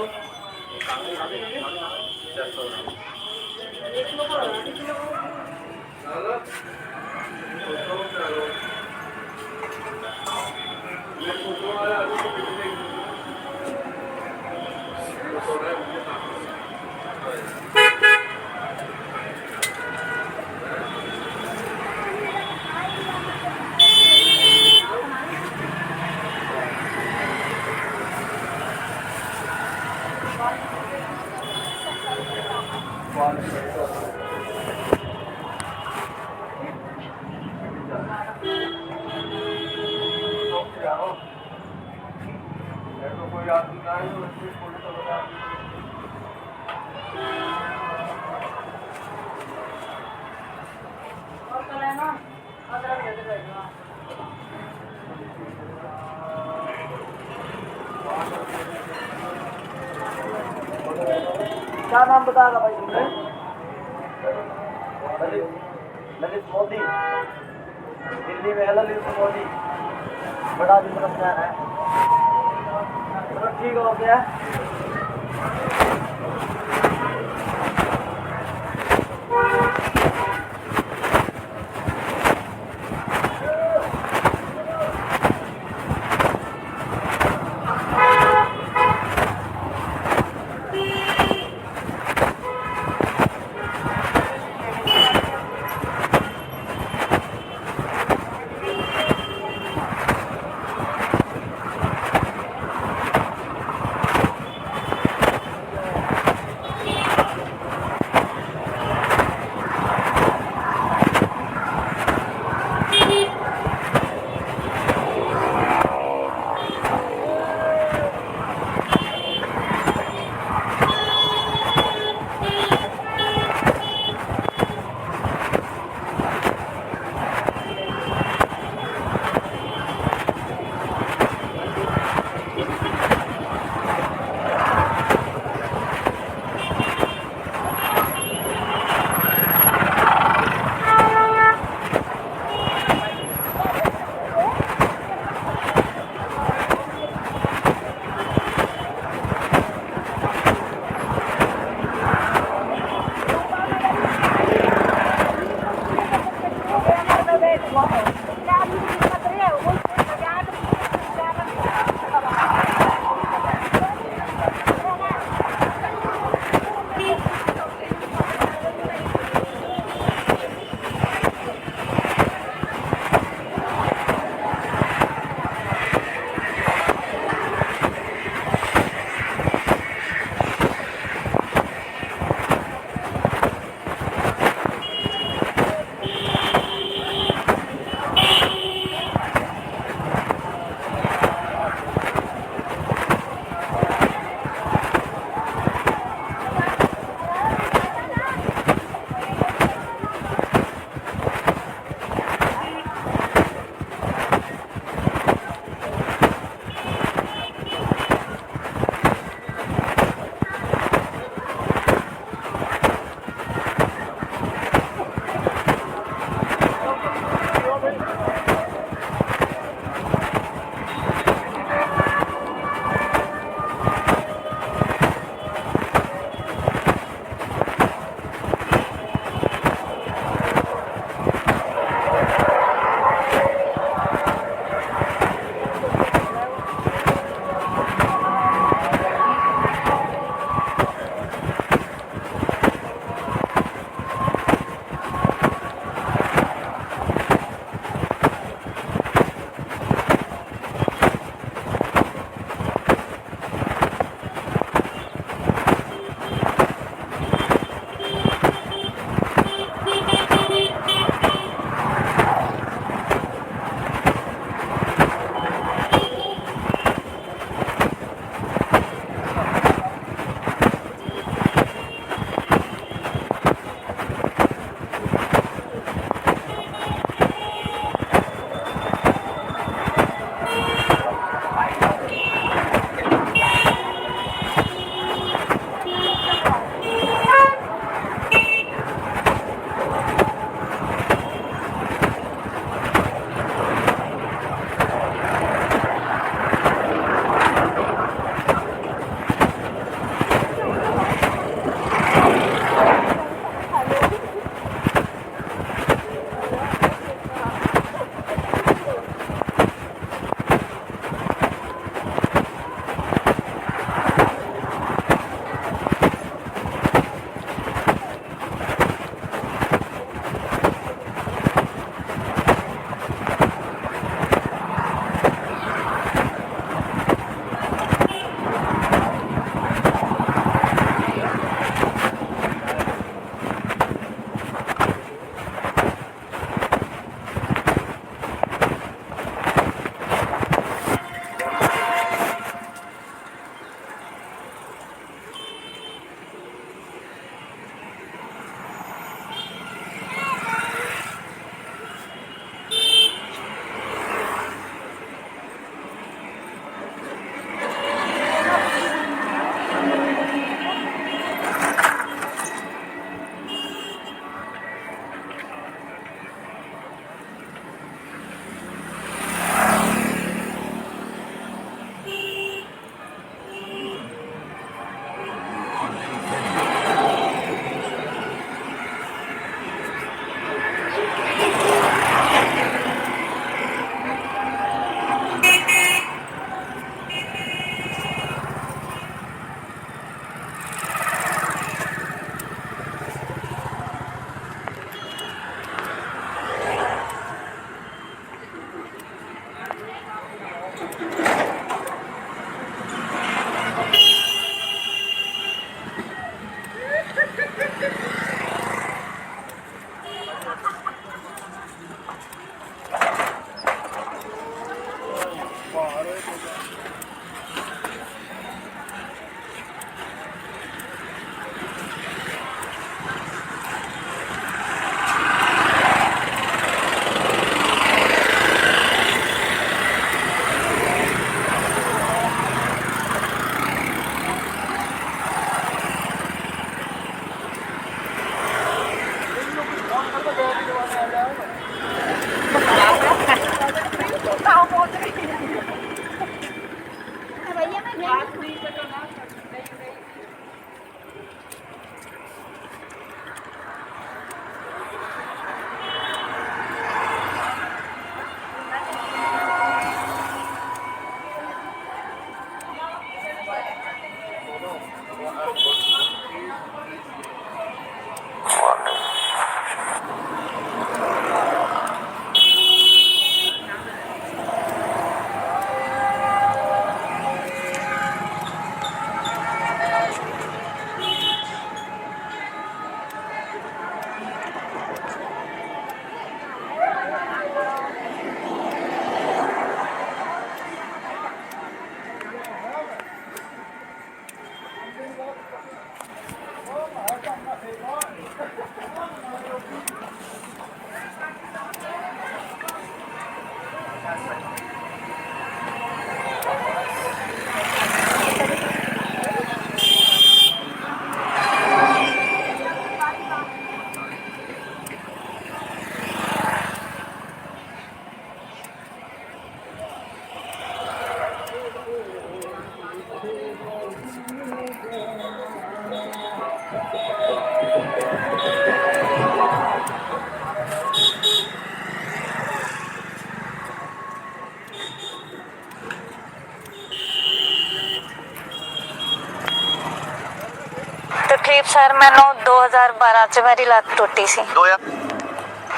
क्या नाम बताया था भाई तुमने? ललित ललित मोदी। दिल्ली में है ललित मोदी, बड़ा बिजनेसमैन है। चलो ठीक हो गया। ਤਕਲੀਫ ਸਰ ਮੈਨੂੰ 2012 ਚ ਮੇਰੀ ਲੱਤ ਟੁੱਟੀ ਸੀ।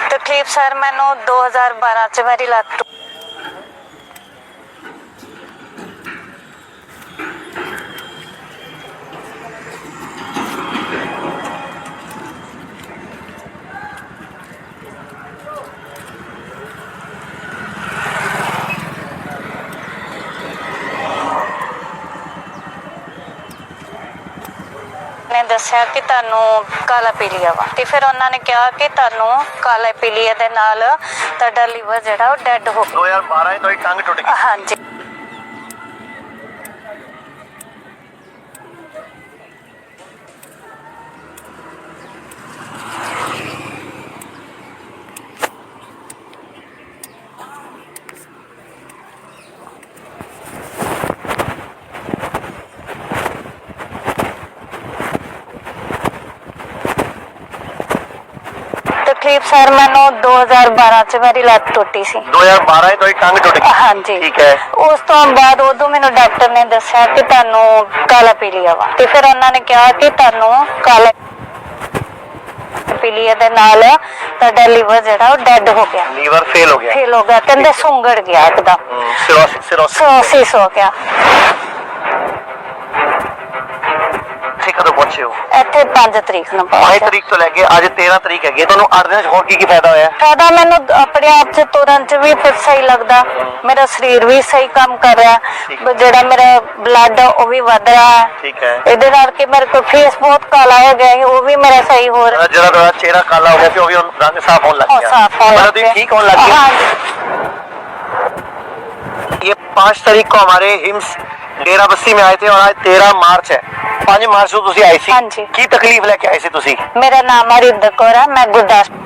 ਤਕਲੀਫ ਸਰ ਮੈਨੂੰ 2012 ਚ ਮੇਰੀ ਲੱਤ ਨੇ ਦੱਸਿਆ ਕਿ ਤੁਹਾਨੂੰ ਕਾਲਾ ਪੀਲੀਆ ਵਾ ਤੇ ਫਿਰ ਉਹਨਾਂ ਨੇ ਕਿਹਾ ਕਿ ਤੁਹਾਨੂੰ ਕਾਲਾ ਪੀਲੀਆ ਦੇ ਨਾਲ ਤੁਹਾਡਾ ਲੀਵਰ ਜਿਹੜਾ ਉਹ ਡੈਡ ਹੋ ਗਿਆ। 2012 ਤੋਂ ਟੰਗ ਟੁੱਟ ਗਈ। ਹਾਂਜੀ ਤਕਲੀਫ ਸਰ ਮੈਨੂੰ 2012 ਚ ਮੇਰੀ ਲੱਤ ਟੁੱਟੀ ਸੀ। 2012 ਤੋਂ ਟੰਗ ਟੁੱਟ ਗਈ। ਹਾਂਜੀ ਠੀਕ ਹੈ। ਉਸ ਤੋਂ ਬਾਅਦ ਉਦੋਂ ਮੈਨੂੰ ਡਾਕਟਰ ਨੇ ਦੱਸਿਆ ਕਿ ਤੁਹਾਨੂੰ ਕਾਲਾ ਪੀਲੀਆ ਵਾ ਤੇ ਫਿਰ ਉਹਨਾਂ ਨੇ ਕਿਹਾ ਕਿ ਤੁਹਾਨੂੰ ਕਾਲਾ ਪੀਲੀਆ ਦੇ ਨਾਲ ਤੁਹਾਡਾ ਲੀਵਰ ਜਿਹੜਾ ਉਹ ਡੈਡ ਹੋ ਗਿਆ। ਲੀਵਰ ਫੇਲ ਹੋ ਗਿਆ। ਫੇਲ ਹੋ ਗਿਆ ਕਹਿੰਦੇ ਸੁੰਗੜ ਗਿਆ ਇੱਕਦਮ। ਸਿਰੋਸਿਸ ਹੋ ਗਿਆ। ਕਦੋਂ ਪਹੁੰਚੇ ਹੋ? ਇੱਥੇ 5 ਤਰੀਕ ਨੂੰ 5 ਤਰੀਕ ਤੋਂ ਲੈ ਕੇ ਅੱਜ 13 ਤਰੀਕ ਹੈਗੀ। ਤੁਹਾਨੂੰ 8 ਦਿਨਾਂ 'ਚ ਹੋਰ ਕੀ ਫਾਇਦਾ ਹੋਇਆ? ਫਾਇਦਾ ਮੈਨੂੰ ਆਪਣੇ ਆਪ 'ਚ ਤੁਰਨ 'ਚ ਵੀ ਫਿਰ ਸਹੀ ਲੱਗਦਾ। ਮੇਰਾ ਸਰੀਰ ਵੀ ਸਹੀ ਕੰਮ ਕਰ ਰਿਹਾ। ਜਿਹੜਾ ਮੇਰਾ ਬਲੱਡ ਉਹ ਵੀ ਵੱਧ ਰਿਹਾ ਹੈ। ਠੀਕ ਹੈ। ਇਹਦੇ ਨਾਲ ਕਿ ਮੇਰੇ ਕੋਲ ਫੇਸ ਬਹੁਤ ਕਾਲਾ ਹੋ ਗਿਆ ਸੀ, ਉਹ ਵੀ ਮੇਰਾ ਸਹੀ ਹੋ ਰਿਹਾ। ਜਿਹੜਾ ਤੁਹਾਡਾ ਚਿਹਰਾ ਕਾਲਾ ਹੋ ਗਿਆ ਸੀ ਉਹ ਵੀ ਹੁਣ ਰੰਗ ਸਾफ होने लग गया। साफ होने लग गया। ठीक होने लग गया। ये 5 तारीख को हमारे हिम्स डेरा बस्सी में आए थे और आज 13 मार्च है। 5 मार्च को तुसी आए सी। हाँ जी। की तकलीफ लेके आए सी तुसी? मेरा नाम हरिंदर कौर है, मैं Gurdaspur.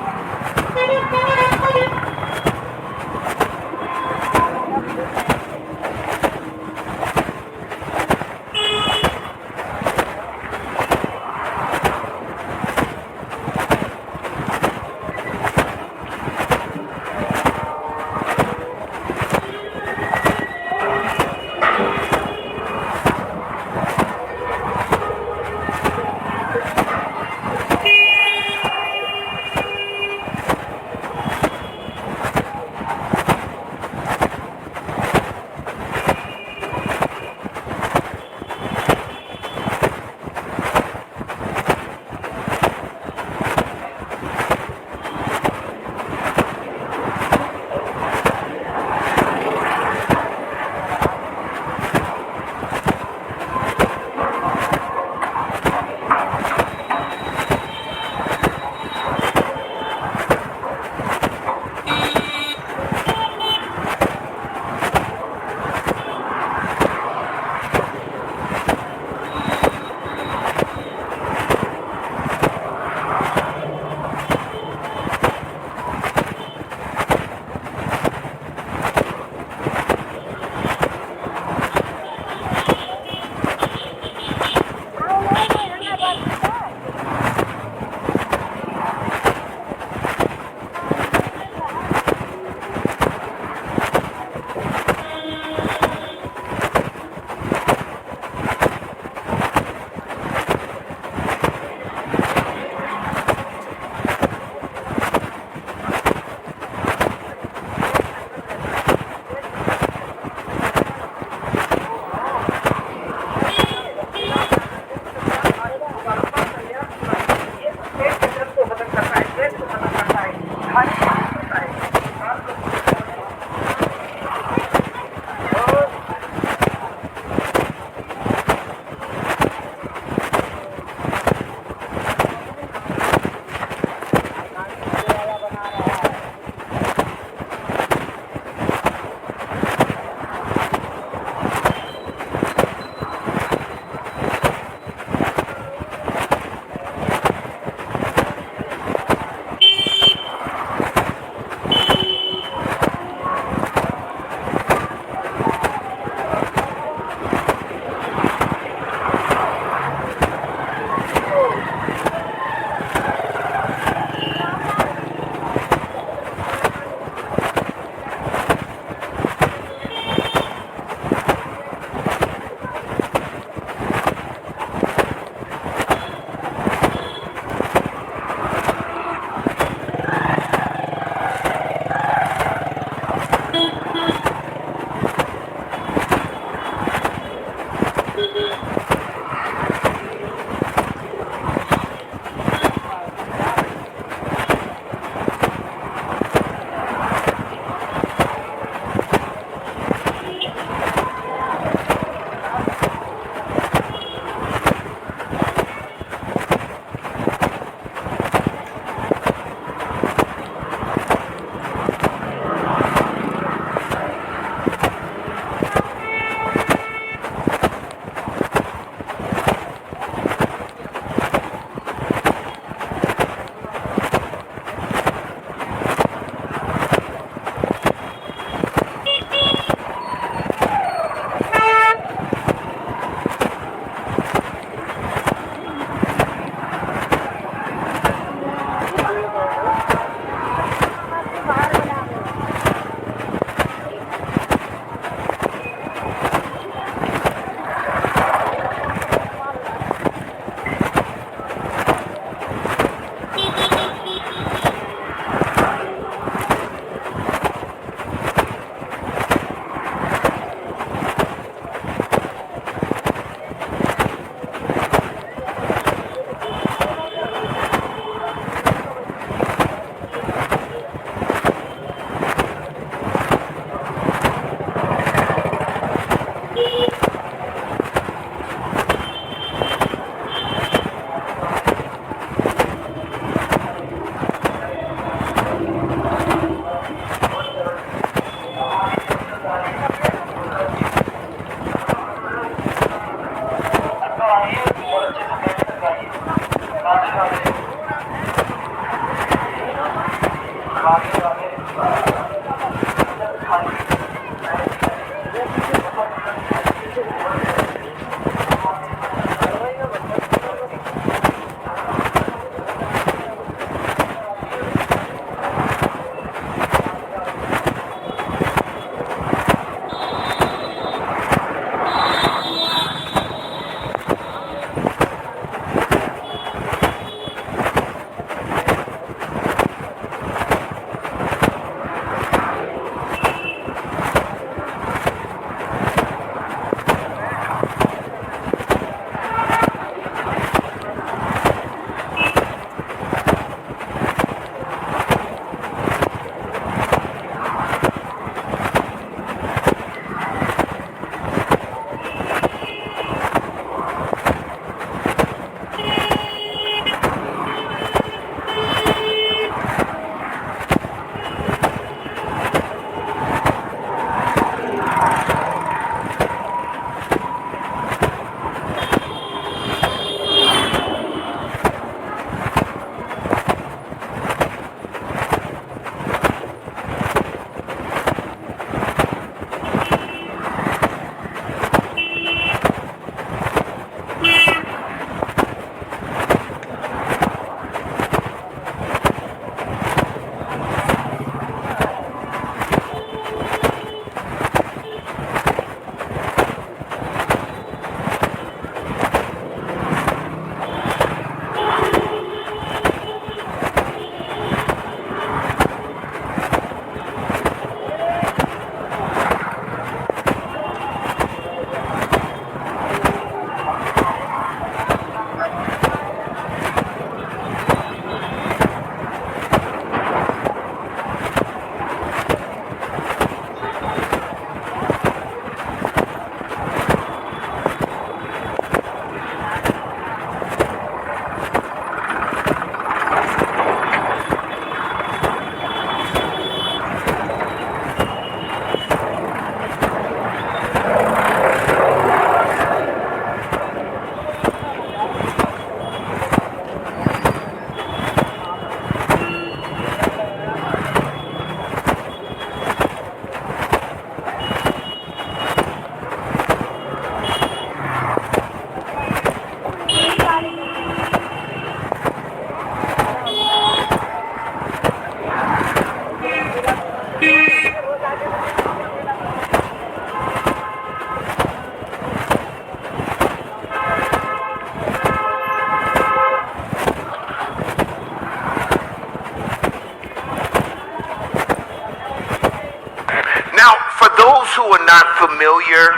not familiar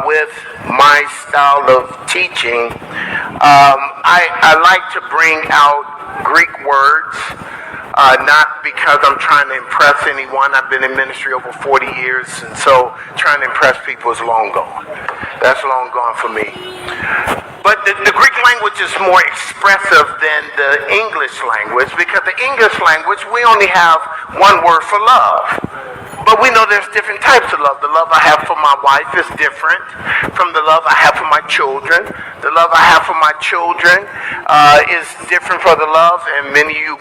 with my style of teaching, I like to bring out Greek words, not because I'm trying to impress anyone. I've been in ministry over 40 years, and so trying to impress people is long gone. That's long gone for me. But the Greek language is more expressive than the English language, because the English language, we only have one word for love. But we know there's different types of love. The love I have for my wife is different from the love I have for my children. The love I have for my children is different from the love, and many of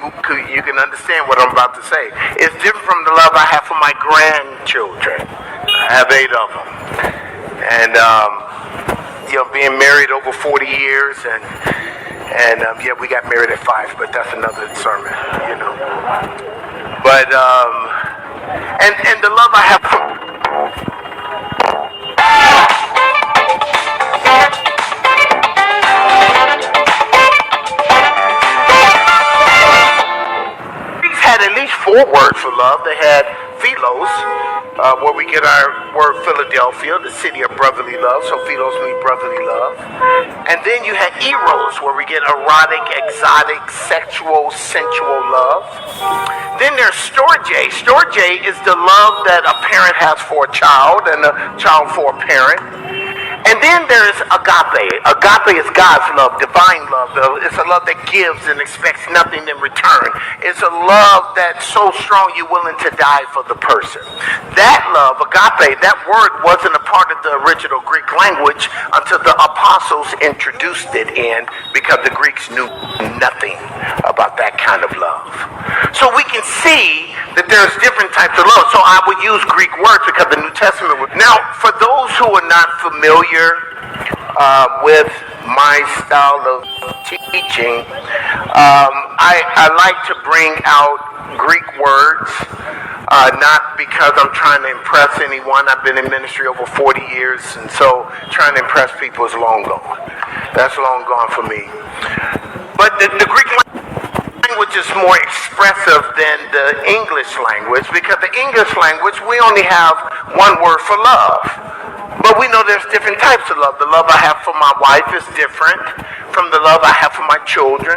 you can understand what I'm about to say. It's different from the love I have for my grandchildren. I have 8 of them. And, being married over 40 years, and yeah, we got married at 5, but that's another sermon, But, and the love I have for... Greeks had at least 4 words for love. They had philos, where we get our word Philadelphia, the city of brotherly love. So philos means brotherly love. And then you had eros, where we get erotic, exotic, sexual, sensual love. Then there's storge. Storge is the love that a parent has for a child and a child for a parent. And then there's agape. Agape is God's love, divine love. It's a love that gives and expects nothing in return. It's a love that's so strong you're willing to die for the person. That love, agape, that word wasn't a part of the original Greek language until the apostles introduced it in, because the Greeks knew nothing about that kind of love. So we can see that there's different types of love. So I would use Greek words because the New Testament would. Now, for those who are not familiar with my style of teaching, I like to bring out Greek words, not because I'm trying to impress anyone. I've been in ministry over 40 years, and so trying to impress people is long gone. That's long gone for me. But the Greek language is more expressive than the English language, because the English language, we only have one word for love. But we know there's different types of love. The love I have for my wife is different from the love I have for my children.